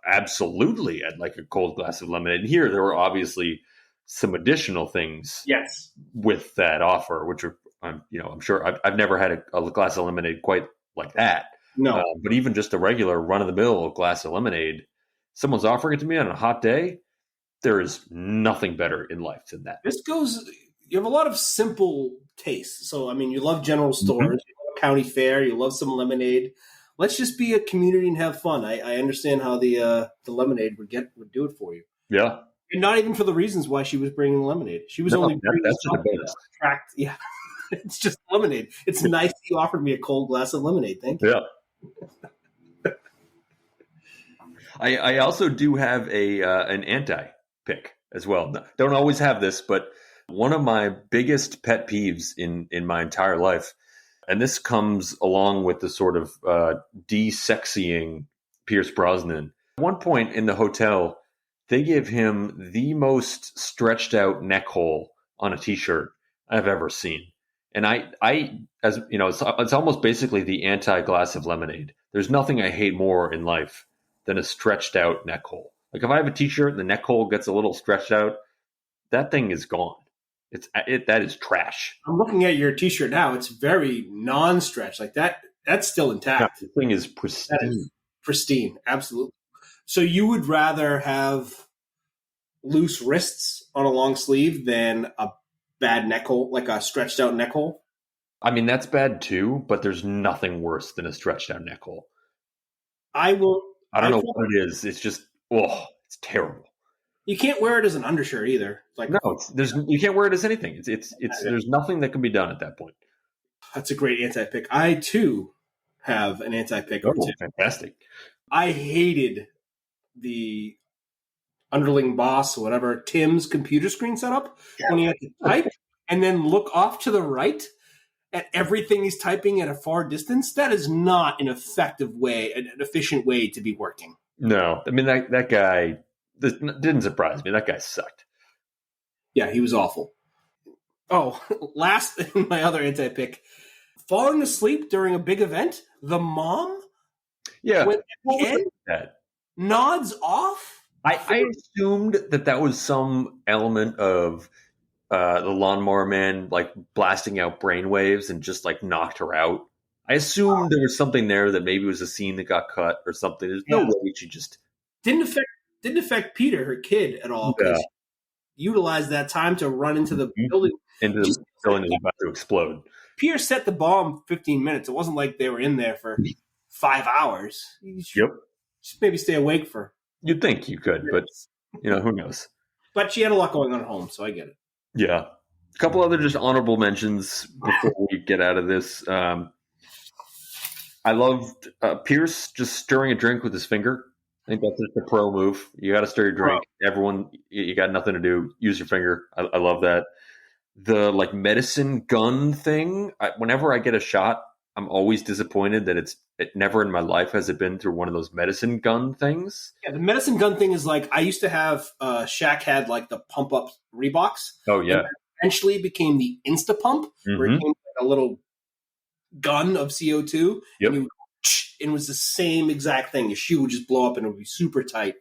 absolutely I'd like a cold glass of lemonade. And here, there were obviously some additional things.
Yes.
With that offer, which are I'm sure I've never had a glass of lemonade quite like that.
No,
but even just a regular run of the mill glass of lemonade, someone's offering it to me on a hot day. There is nothing better in life than that.
You have a lot of simple tastes. So, I mean, you love general stores, you love county fair, you love some lemonade. Let's just be a community and have fun. I understand how the lemonade would do it for you.
Yeah.
And not even for the reasons why she was bringing the lemonade. She was only bringing the attract. Yeah. It's just lemonade. It's nice that you offered me a cold glass of lemonade. Thank you.
Yeah. I also do have an anti-pick as well. Don't always have this, but one of my biggest pet peeves in my entire life, and this comes along with the sort of de-sexying Pierce Brosnan. At one point in the hotel, they give him the most stretched out neck hole on a t-shirt I've ever seen. And I as you know, it's almost basically the anti-glass of lemonade. There's nothing I hate more in life than a stretched out neck hole. Like if I have a t-shirt and the neck hole gets a little stretched out, that thing is gone. That is trash.
I'm looking at your t-shirt now. It's very non-stretched. Like that's still intact.
The thing is pristine.
That is pristine, absolutely. So you would rather have loose wrists on a long sleeve than a bad neck hole, like a stretched out neck hole?
I mean, that's bad too, but there's nothing worse than a stretched out neck hole.
I don't
know what it is. It's just, it's terrible.
You can't wear it as an undershirt either. Like
you can't wear it as anything. It's there's nothing that can be done at that point.
That's a great anti-pick. I too have an anti-pick.
Oh, fantastic!
I hated the underling boss or whatever Tim's computer screen setup when he had to type. and then look off to the right at everything he's typing at a far distance, that is not an effective way, an efficient way to be working.
No, I mean, that guy, this didn't surprise me. That guy sucked.
Yeah, he was awful. Oh, last, my other anti-pick, falling asleep during a big event, the mom,
Yeah.
when at the end,
That?
nods off.
I assumed that was some element of the Lawnmower Man like blasting out brainwaves and just like knocked her out. I assumed there was something there that maybe it was a scene that got cut or something. There's no way she just
didn't affect Peter, her kid, at all. Because utilized that time to run into the building.
Into the building that was about to explode.
Peter set the bomb 15 minutes. It wasn't like they were in there for 5 hours.
Yep.
Just maybe stay awake for.
You'd think you could, but who knows?
But she had a lot going on at home, so I get it.
Yeah. A couple other just honorable mentions before we get out of this. I loved Pierce just stirring a drink with his finger. I think that's just a pro move. You got to stir your drink. Everyone, you got nothing to do. Use your finger. I love that. The like medicine gun thing. Whenever I get a shot, I'm always disappointed that it never in my life has it been through one of those medicine gun things.
Yeah, the medicine gun thing is like I used to have. Shaq had like the pump up Reeboks.
Oh yeah.
And eventually became the Insta Pump, where it came like a little gun of CO2.
Yep.
And it was the same exact thing. Your shoe would just blow up and it would be super tight.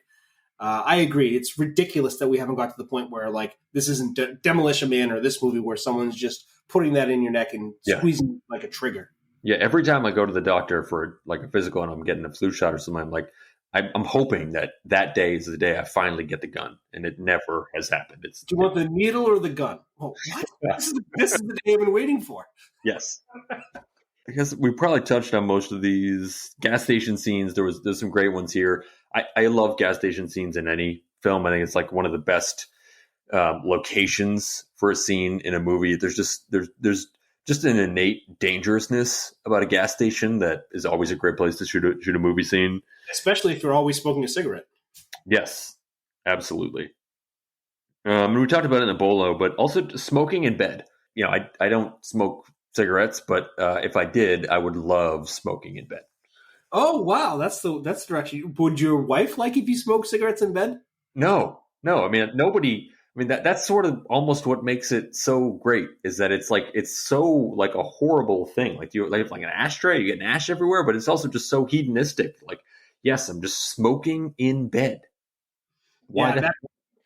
I agree. It's ridiculous that we haven't got to the point where like this isn't Demolition Man or this movie where someone's just putting that in your neck and squeezing like a trigger.
Yeah, every time I go to the doctor for like a physical and I'm getting a flu shot or something, I'm like, I'm hoping that day is the day I finally get the gun, and it never has happened.
Do you want the needle or the gun? Well, what? This is the day I've been waiting for.
Yes. Because we probably touched on most of these gas station scenes. There's some great ones here. I love gas station scenes in any film. I think it's like one of the best locations for a scene in a movie. There's just an innate dangerousness about a gas station that is always a great place to shoot a movie scene. Especially
if you're always smoking a cigarette.
Yes, absolutely. We talked about it in the bolo, but also smoking in bed. I don't smoke cigarettes, but if I did, I would love smoking in bed.
Oh wow, that's the direction. Would your wife like if you smoke cigarettes in bed?
No. I mean, nobody. I mean, that's sort of almost what makes it so great is that it's so like a horrible thing. Like you like an ashtray, you get an ash everywhere, but it's also just so hedonistic. Like, yes, I'm just smoking in bed.
Why that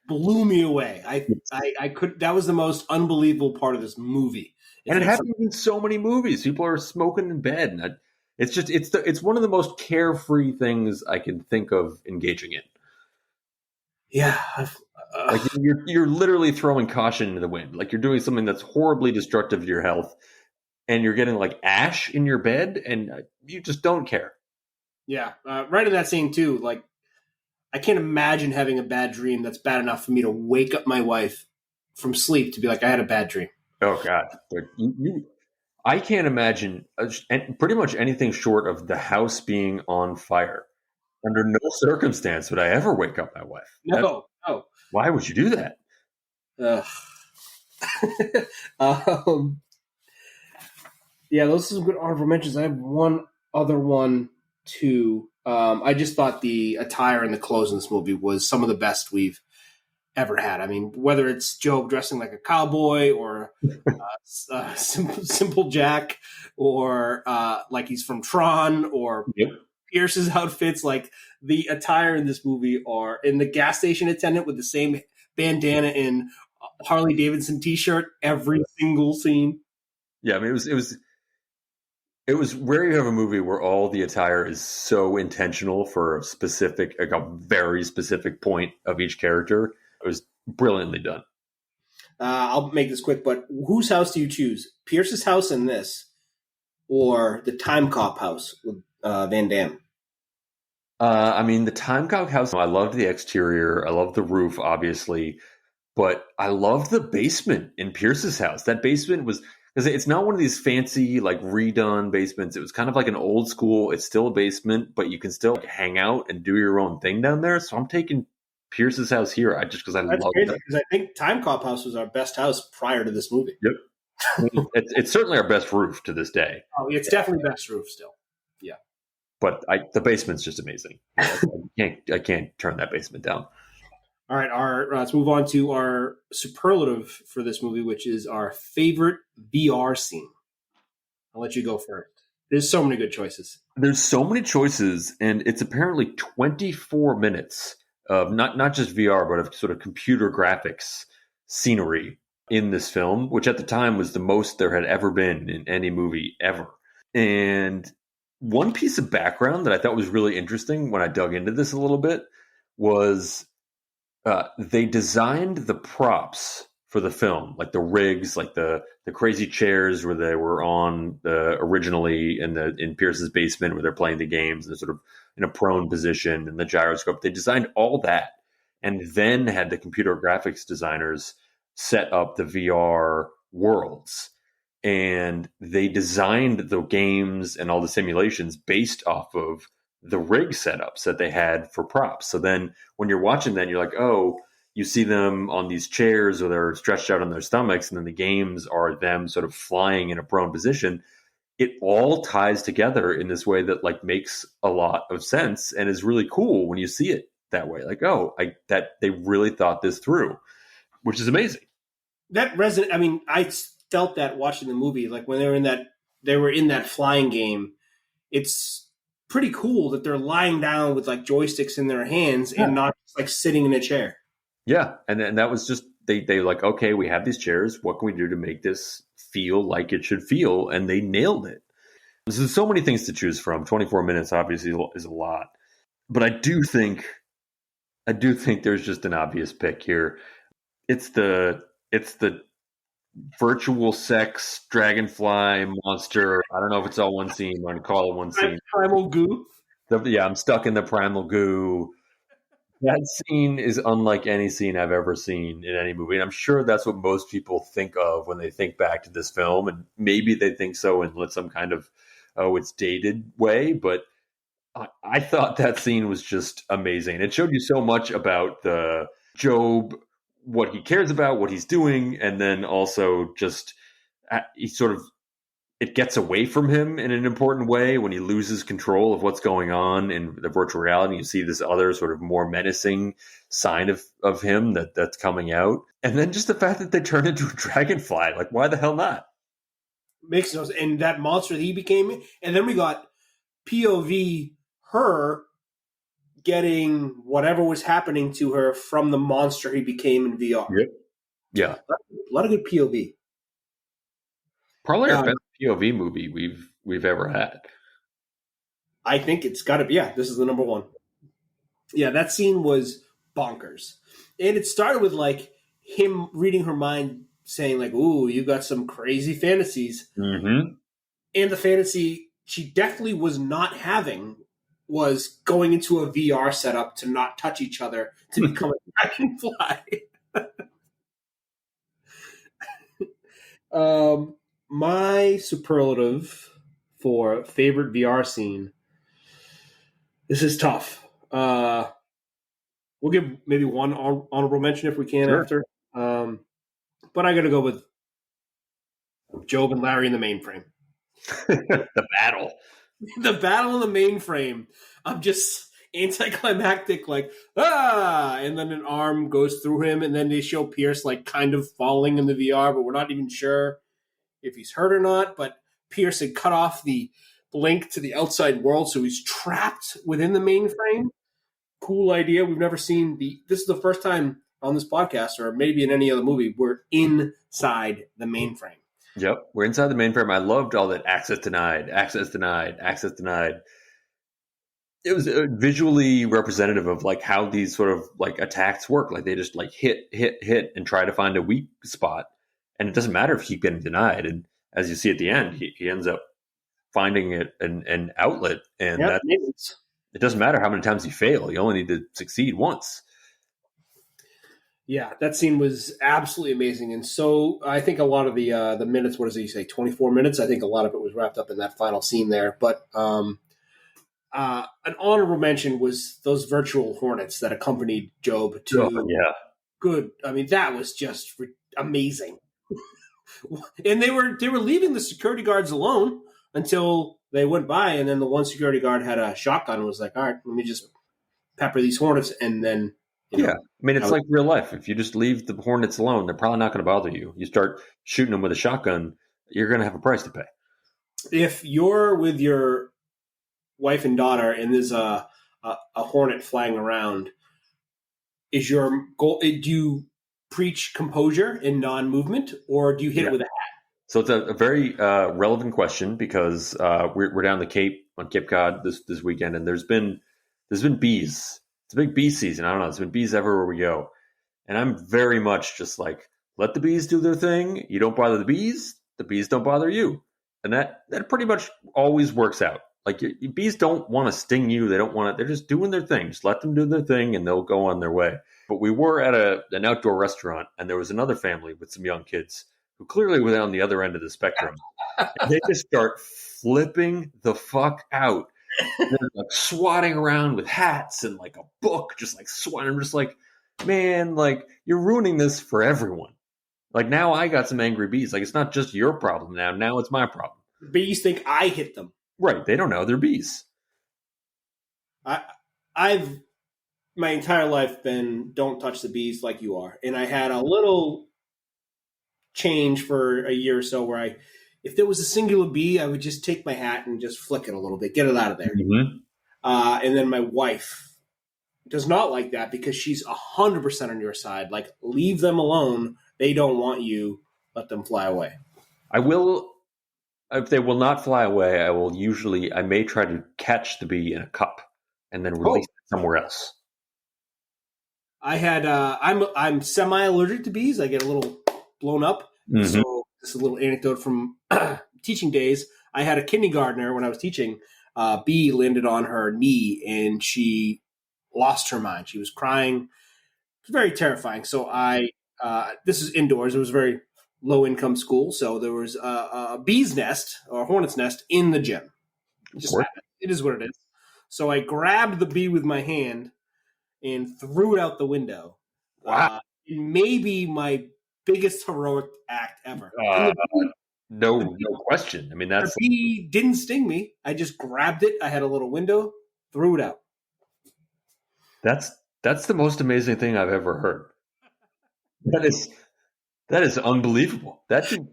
blew me away. I could. That was the most unbelievable part of this movie.
And it happens in so many movies. People are smoking in bed. And it's one of the most carefree things I can think of engaging in.
Yeah.
Like you're literally throwing caution into the wind. Like you're doing something that's horribly destructive to your health, and you're getting like ash in your bed, and you just don't care.
Yeah. Right in that scene too. Like I can't imagine having a bad dream that's bad enough for me to wake up my wife from sleep to be like, I had a bad dream.
Oh God. I can't imagine pretty much anything short of the house being on fire. Under no circumstance would I ever wake up my wife.
No.
Why would you do that?
Yeah, those are some good honorable mentions. I have one other one too. I just thought the attire and the clothes in this movie was some of the best we've ever had. I mean, whether it's Joe dressing like a cowboy or Simple Jack or like he's from Tron or Pierce's outfits, like the attire in this movie are in the gas station attendant with the same bandana and Harley Davidson t-shirt every single scene.
Yeah, I mean it was rare you have a movie where all the attire is so intentional for a very specific point of each character. It was brilliantly done.
I'll make this quick, but whose house do you choose? Pierce's house in this, or the Time Cop house with Van Damme?
I mean, the Time Cop house, I loved the exterior. I loved the roof, obviously. But I loved the basement in Pierce's house. That basement was... because it's not one of these fancy, like, redone basements. It was kind of like an old school. It's still a basement, but you can still hang out and do your own thing down there. So I'm taking Pierce's house here. Because I
That's
love
crazy
that.
because I think Time Cop House was our best house prior to this movie.
Yep. I mean, it's certainly our best roof to this day.
Oh, it's definitely best roof still. Yeah.
But the basement's just amazing. I can't turn that basement down.
All right, let's move on to our superlative for this movie, which is our favorite VR scene. I'll let you go first. There's so many good choices.
There's so many choices, and it's apparently 24 minutes of not just VR, but of sort of computer graphics scenery in this film, which at the time was the most there had ever been in any movie ever. And one piece of background that I thought was really interesting when I dug into this a little bit was they designed the props for the film, like the rigs, like the crazy chairs where they were on originally in Pierce's basement where they're playing the games and they're sort of in a prone position, and the gyroscope. They designed all that and then had the computer graphics designers set up the VR worlds. And they designed the games and all the simulations based off of the rig setups that they had for props. So then when you're watching that, you're like, oh, you see them on these chairs or they're stretched out on their stomachs, and then the games are them sort of flying in a prone position. It all ties together in this way that like makes a lot of sense and is really cool when you see it that way. Like, that they really thought this through, which is amazing.
That resonate. I mean, I felt that watching the movie, like when they were in that flying game. It's pretty cool that they're lying down with like joysticks in their hands and not just like sitting in a chair.
Yeah, and that was just they like, okay, we have these chairs. What can we do to make this feel like it should feel? And they nailed it. There's so many things to choose from. 24 minutes obviously is a lot, but I do think there's just an obvious pick here. It's the virtual sex dragonfly monster. I don't know if it's all one scene. I'm going to call it one scene.
Primal goo.
I'm stuck in the primal goo. That scene is unlike any scene I've ever seen in any movie. And I'm sure that's what most people think of when they think back to this film. And maybe they think so in some kind of, it's dated way. But I thought that scene was just amazing. It showed you so much about the Job, what he cares about, what he's doing. And then also just he sort of, it gets away from him in an important way when he loses control of what's going on in the virtual reality. You see this other sort of more menacing side of him that's coming out. And then just the fact that they turn into a dragonfly. Like, why the hell not?
Makes no sense. And that monster that he became. And then we got POV her getting whatever was happening to her from the monster he became in VR.
Yep. Yeah.
A lot of good POV.
Probably our best POV movie we've ever had.
I think it's got to be. Yeah, this is the number one. Yeah, that scene was bonkers. And it started with like him reading her mind saying like, ooh, you got some crazy fantasies.
Mm-hmm.
And the fantasy she definitely was not having was going into a VR setup to not touch each other to become a dragonfly. My superlative for favorite VR scene. This is tough. We'll give maybe one honorable mention if we can after. But I got to go with Job and Larry in the mainframe.
The battle.
The battle in the mainframe. I'm just anticlimactic, like, and then an arm goes through him, and then they show Pierce like kind of falling in the VR, but we're not even sure if he's hurt or not. But Pierce had cut off the link to the outside world, so he's trapped within the mainframe. Cool idea. We've never seen this is the first time on this podcast, or maybe in any other movie, we're inside the mainframe.
Yep, we're inside the mainframe. I loved all that access denied, access denied, access denied. It was visually representative of like how these sort of like attacks work. Like they just like hit, and try to find a weak spot. And it doesn't matter if you keep getting denied. And as you see at the end, he ends up finding it an outlet. And it doesn't matter how many times you fail. You only need to succeed once.
Yeah, that scene was absolutely amazing. And so I think a lot of the minutes, what does he say, 24 minutes? I think a lot of it was wrapped up in that final scene there. But An honorable mention was those virtual hornets that accompanied Job to.
Oh, yeah.
Good. I mean, that was just amazing. And they were leaving the security guards alone until they went by, and then the one security guard had a shotgun and was like, all right, let me just pepper these hornets, and then
I mean, it's like real life. If you just leave the hornets alone, they're probably not going to bother you. You start shooting them with a shotgun, you're going to have a price to pay.
If you're with your wife and daughter and there's a hornet flying around, is your goal, do you preach composure and non-movement, or do you hit it with a hat?
So it's a very relevant question because we're down the Cape on Cape Cod this weekend, and there's been bees. It's a big bee season. I don't know. There's been bees everywhere we go, and I'm very much just like, let the bees do their thing. You don't bother the bees don't bother you, and that pretty much always works out. Like your bees don't want to sting you. They don't want to. They're just doing their thing. Just let them do their thing, and they'll go on their way. But we were at an outdoor restaurant, and there was another family with some young kids who clearly were on the other end of the spectrum. And they just start flipping the fuck out. They're like swatting around with hats and like a book, just like swatting. I'm just like, man, like you're ruining this for everyone. Like now I got some angry bees. Like it's not just your problem now. Now it's my problem.
Bees think I hit them.
Right. They don't know they're bees.
I've my entire life been don't touch the bees like you are. And I had a little change for a year or so where if there was a singular bee, I would just take my hat and just flick it a little bit, get it out of there.
Mm-hmm.
And then my wife does not like that because she's 100% on your side. Like, leave them alone. They don't want you. Let them fly away.
I will, if they will not fly away, I may try to catch the bee in a cup and then release it somewhere else.
I had, I'm semi-allergic to bees. I get a little blown up.
Mm-hmm.
So this is a little anecdote from teaching days. I had a kindergartner when I was teaching. Bee landed on her knee and she lost her mind. She was crying. It was very terrifying. So this is indoors. It was a very low income school. So there was a bee's nest or a hornet's nest in the gym. It is what it is. So I grabbed the bee with my hand and threw it out the window.
Wow.
Maybe my biggest heroic act ever.
No question. I mean, the
bee didn't sting me. I just grabbed it. I had a little window, threw it out.
That's the most amazing thing I've ever heard. That is unbelievable. That should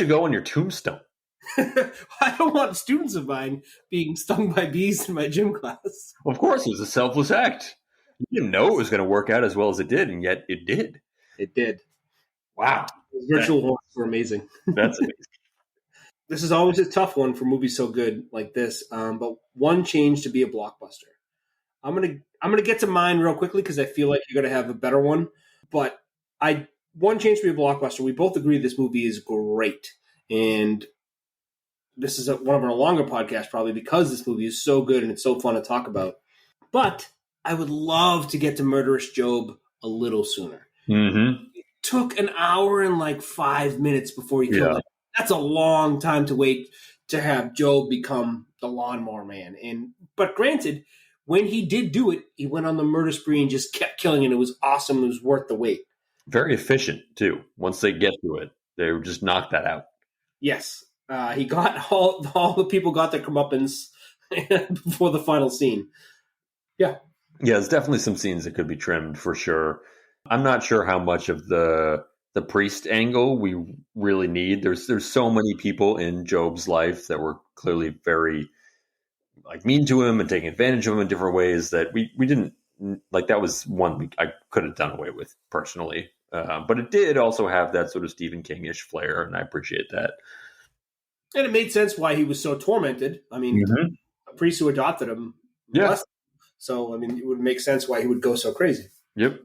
go on your tombstone.
I don't want students of mine being stung by bees in my gym class.
Of course, it was a selfless act. You didn't know it was going to work out as well as it did, and yet it did.
It did.
Wow.
Those virtual horns were amazing.
That's amazing.
This is always a tough one for movies so good like this, but one change to be a blockbuster. I'm gonna get to mine real quickly because I feel like you're gonna have a better one. But one change to be a blockbuster. We both agree this movie is great, and this is one of our longer podcasts probably because this movie is so good and it's so fun to talk about. But I would love to get to Murderous Job a little sooner.
Mm-hmm.
It took an hour and like 5 minutes before he killed him. That's a long time to wait to have Job become the Lawnmower Man. But granted, when he did do it, he went on the murder spree and just kept killing, and it was awesome. It was worth the wait.
Very efficient too. Once they get to it, they just knock that out.
Yes, he got all the people got their comeuppance before the final scene. Yeah,
there's definitely some scenes that could be trimmed for sure. I'm not sure how much of the priest angle we really need. There's so many people in Job's life that were clearly very mean to him and taking advantage of him in different ways that we didn't like. That was one I could have done away with personally. But it did also have that sort of Stephen King-ish flair, and I appreciate that.
And it made sense why he was so tormented. I mean, a priest who adopted him.
Yeah.
So, I mean, it would make sense why he would go so crazy.
Yep.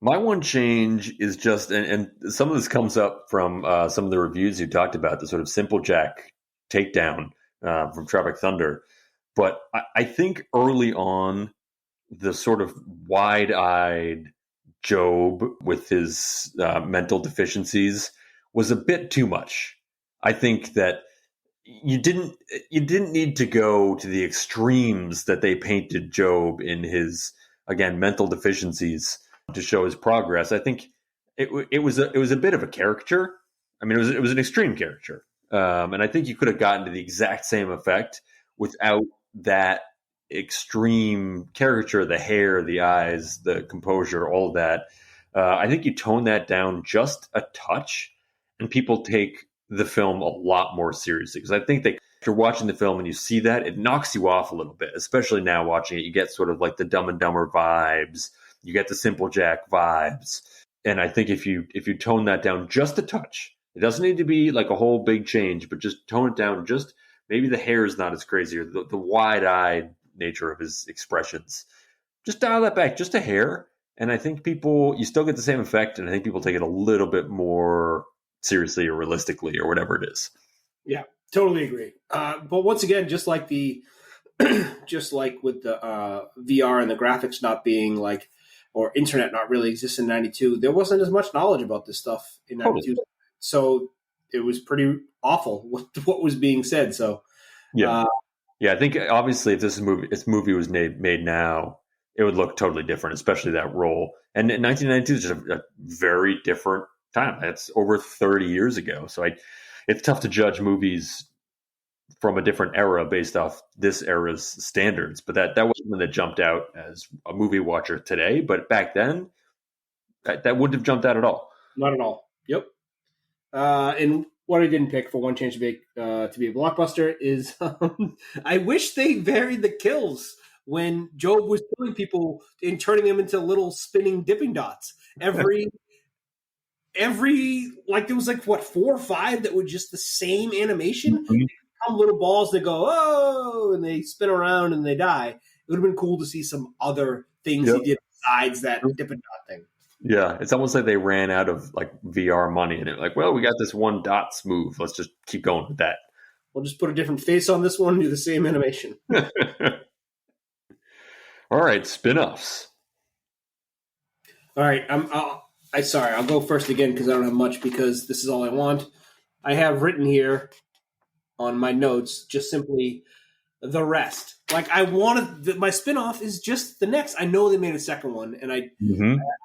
My one change is just, and some of this comes up from some of the reviews you talked about, the sort of simple Jack takedown from Tropic Thunder. But I think early on, the sort of wide-eyed Job with his mental deficiencies was a bit too much. I think that you didn't need to go to the extremes that they painted Job in his, again, mental deficiencies to show his progress. I think it was a bit of a caricature. I mean, it was an extreme caricature, and I think you could have gotten to the exact same effect without that extreme caricature, the hair, the eyes, the composure, all of that. I think you tone that down just a touch, and people take the film a lot more seriously. Because I think that if you're watching the film and you see that, it knocks you off a little bit, especially now watching it. You get sort of like the Dumb and Dumber vibes, you get the Simple Jack vibes. And I think if you tone that down just a touch, it doesn't need to be like a whole big change, but just tone it down. Just maybe the hair is not as crazy, or the wide-eyed nature of his expressions. Just dial that back just a hair. And I think you still get the same effect. And I think people take it a little bit more seriously or realistically or whatever it is.
Yeah, totally agree. But once again, just like with the VR and the graphics not being like, or internet not really exist in 92, there wasn't as much knowledge about this stuff in 92. Totally. So it was pretty awful what was being said. So
yeah, I think obviously if this movie was made now, it would look totally different, especially that role. And in 1992 is just a very different time. That's over 30 years ago. So it's tough to judge movies from a different era based off this era's standards. But that wasn't one that jumped out as a movie watcher today. But back then, that wouldn't have jumped out at all.
Not at all. Yep. And what I didn't pick for One Chance to be a blockbuster is I wish they varied the kills when Job was killing people and turning them into little spinning dipping dots. Every like there was like 4 or 5 that were just the same animation. Mm-hmm. Come little balls that go and they spin around and they die. It would have been cool to see some other things he did besides that dipping dot thing.
Yeah, it's almost like they ran out of like VR money and it like, well, we got this one dots move. Let's just keep going with that.
We'll just put a different face on this one and do the same animation.
All right, spin-offs.
All right, I'll go first again because I don't have much because this is all I want. I have written here on my notes just simply the rest. Like I wanted my spin-off is just the next. I know they made a second one, and I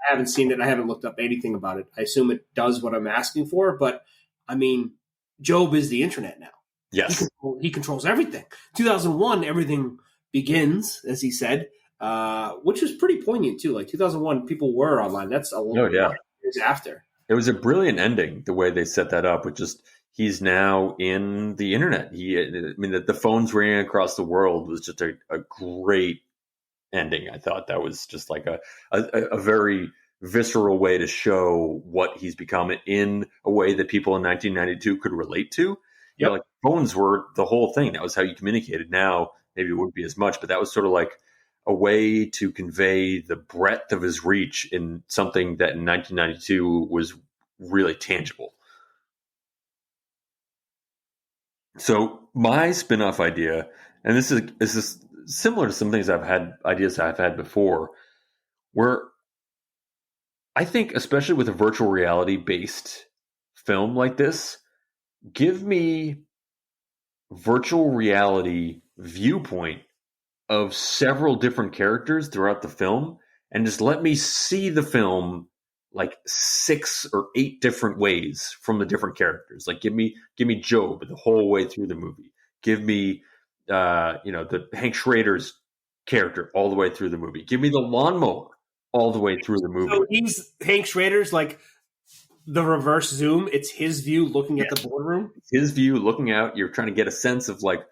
haven't seen it. I haven't looked up anything about it. I assume it does what I'm asking for, but I mean, Job is the internet now.
Yes,
he controls everything. 2001, everything begins, as he said, which was pretty poignant too. Like 2001, people were online. That's a lot years after.
It was a brilliant ending the way they set that up, with just. He's now in the internet. The phones ringing across the world was just a great ending. I thought that was just like a very visceral way to show what he's become in a way that people in 1992 could relate to. You know, like phones were the whole thing. That was how you communicated. Now, maybe it wouldn't be as much, but that was sort of like a way to convey the breadth of his reach in something that in 1992 was really tangible. So my spin-off idea, and this is similar to some things I've had before, where I think, especially with a virtual reality based film like this, give me virtual reality viewpoint of several different characters throughout the film, and just let me see the film like 6 or 8 different ways from the different characters. Like give me Job the whole way through the movie. Give me the Hank Schrader's character all the way through the movie. Give me the lawnmower all the way through the movie.
So he's Hank Schrader's like the reverse zoom. It's his view looking at the boardroom.
It's his view looking out. You're trying to get a sense of like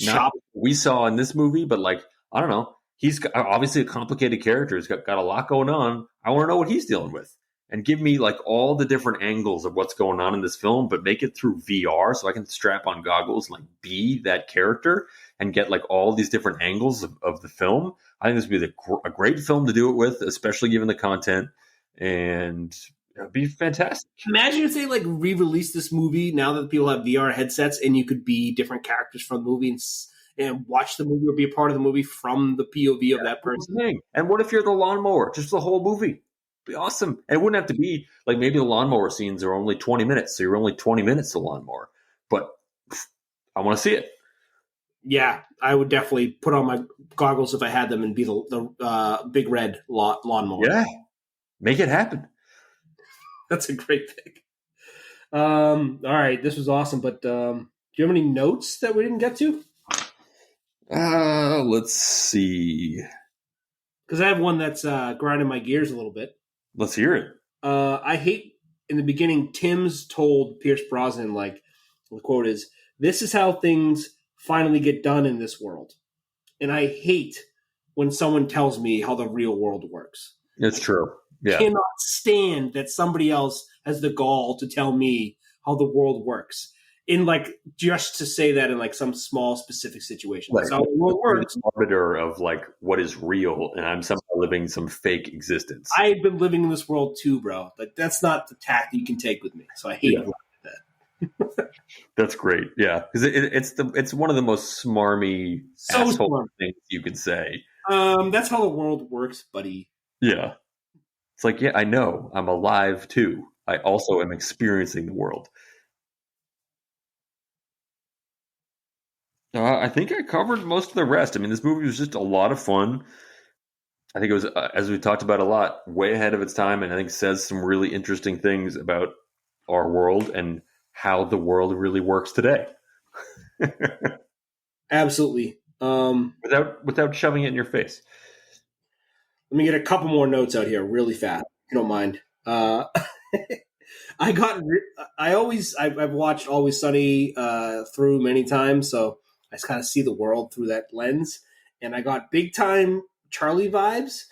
not what we saw in this movie, but like, I don't know. He's obviously a complicated character. He's got a lot going on. I want to know what he's dealing with. And give me like all the different angles of what's going on in this film, but make it through VR so I can strap on goggles and like be that character and get like all these different angles of the film. I think this would be a great film to do it with, especially given the content, and it'd be fantastic.
Imagine if they like re-release this movie now that people have VR headsets and you could be different characters from the movie and watch the movie or be a part of the movie from the POV of that person.
And what if you're the lawnmower? Just the whole movie. Be awesome. And it wouldn't have to be like maybe the lawnmower scenes are only 20 minutes, so you're only 20 minutes to lawnmower. But I want to see it.
Yeah, I would definitely put on my goggles if I had them and be the big red lawnmower.
Yeah, make it happen.
That's a great thing. All right, this was awesome, but do you have any notes that we didn't get to?
Let's see.
Because I have one that's grinding my gears a little bit.
Let's hear it.
I hate, in the beginning, Tim's told Pierce Brosnan, like, the quote is, "This is how things finally get done in this world." And I hate when someone tells me how the real world works.
It's true. Yeah.
Cannot stand that somebody else has the gall to tell me how the world works. In like just to say that in like some small specific situation. That's how the world works.
Arbiter of like what is real, and I'm somehow living some fake existence.
I've been living in this world too, bro. Like that's not the tact you can take with me. So I hate that.
That's great. Yeah, because it's one of the most smarmy asshole things you could say.
That's how the world works, buddy.
Yeah. It's like, yeah, I know. I'm alive, too. I also am experiencing the world. I think I covered most of the rest. I mean, this movie was just a lot of fun. I think it was, as we talked about a lot, way ahead of its time, and I think says some really interesting things about our world and how the world really works today.
Absolutely.
Without shoving it in your face.
Let me get a couple more notes out here really fast, if you don't mind. I've watched Always Sunny through many times, so I just kind of see the world through that lens. And I got big time Charlie vibes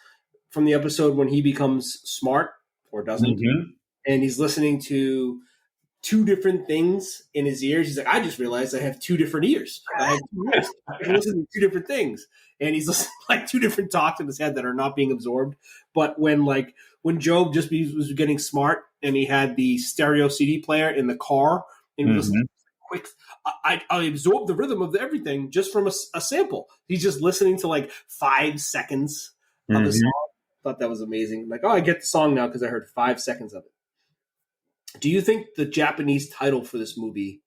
from the episode when he becomes smart or doesn't. Mm-hmm. And he's listening to two different things in his ears. He's like, I just realized I have two different ears. I have 2 ears. I can listen to two different things. And he's listening to like two different talks in his head that are not being absorbed. But when Job just was getting smart and he had the stereo CD player in the car and he was listening quick, I absorbed the rhythm of everything just from a sample. He's just listening to like 5 seconds of the song. I thought that was amazing. Like, I get the song now because I heard 5 seconds of it. Do you think the Japanese title for this movie,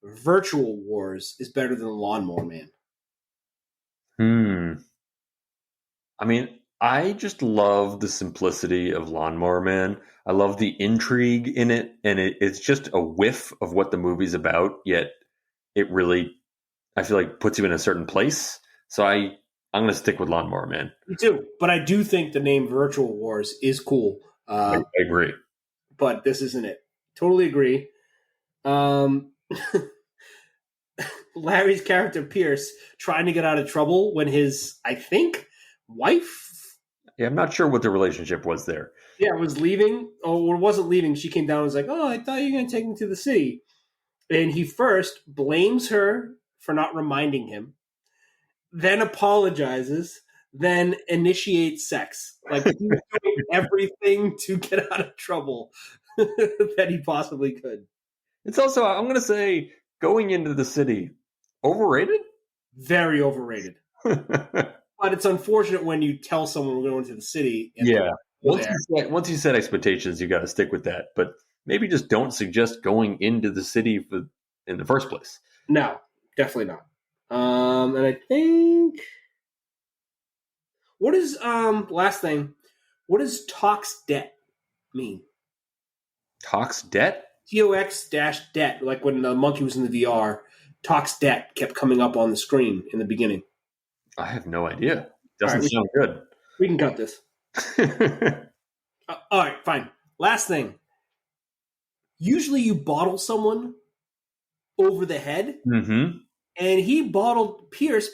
Virtual Wars, is better than Lawnmower Man?
I mean, I just love the simplicity of Lawnmower Man. I love the intrigue in it, and it's just a whiff of what the movie's about, yet it really, I feel like, puts you in a certain place. So I'm going to stick with Lawnmower Man.
Me too, but I do think the name Virtual Wars is cool.
I agree.
But this isn't it. Totally agree. Larry's character, Pierce, trying to get out of trouble when his, I think, wife?
Yeah, I'm not sure what the relationship was there.
Yeah, was leaving, or wasn't leaving. She came down and was like, I thought you were going to take me to the city. And he first blames her for not reminding him, then apologizes, then initiates sex. Like, he's doing everything to get out of trouble that he possibly could.
It's also, I'm going to say, going into the city, overrated?
Very overrated. But it's unfortunate when you tell someone we're going to the city. And
yeah. Once you set expectations, you got to stick with that. But maybe just don't suggest going into the city in the first place.
No, definitely not. And I think... What is, last thing, what does Tox debt mean?
Tox debt?
TOX-debt. Like when the monkey was in the VR, Tox debt kept coming up on the screen in the beginning.
I have no idea. Doesn't sound good.
We can cut this. All right, fine. Last thing. Usually you bottle someone over the head, and Pierce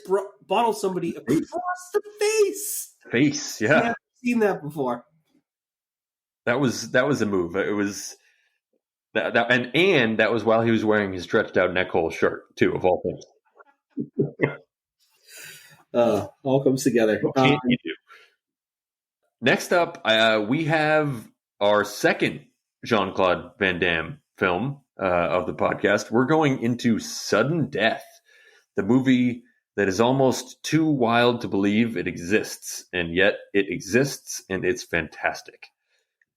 bottled somebody across the face.
Yeah.
I've never seen that before.
That was a move. It was that and that was while he was wearing his stretched out neck hole shirt too, of all things.
All comes together.
What can't you do? Next up, we have our second Jean-Claude Van Damme film of the podcast. We're going into Sudden Death, the movie that is almost too wild to believe it exists, and yet it exists, and it's fantastic.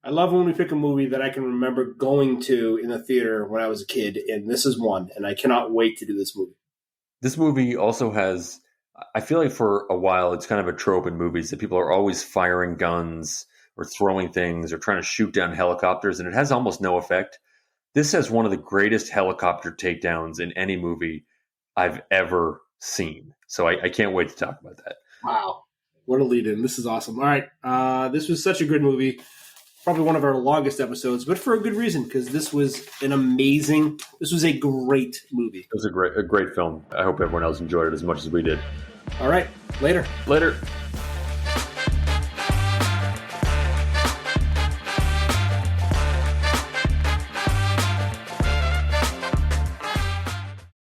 I love when we pick a movie that I can remember going to in the theater when I was a kid, and this is one, and I cannot wait to do this movie.
This movie also has, I feel like for a while, it's kind of a trope in movies that people are always firing guns or throwing things or trying to shoot down helicopters, and it has almost no effect. This has one of the greatest helicopter takedowns in any movie I've ever seen. So I can't wait to talk about that.
Wow. What a lead in. This is awesome. All right. This was such a good movie. Probably one of our longest episodes, but for a good reason, because this was a great movie.
It was a great film. I hope everyone else enjoyed it as much as we did.
All right. Later.
Later.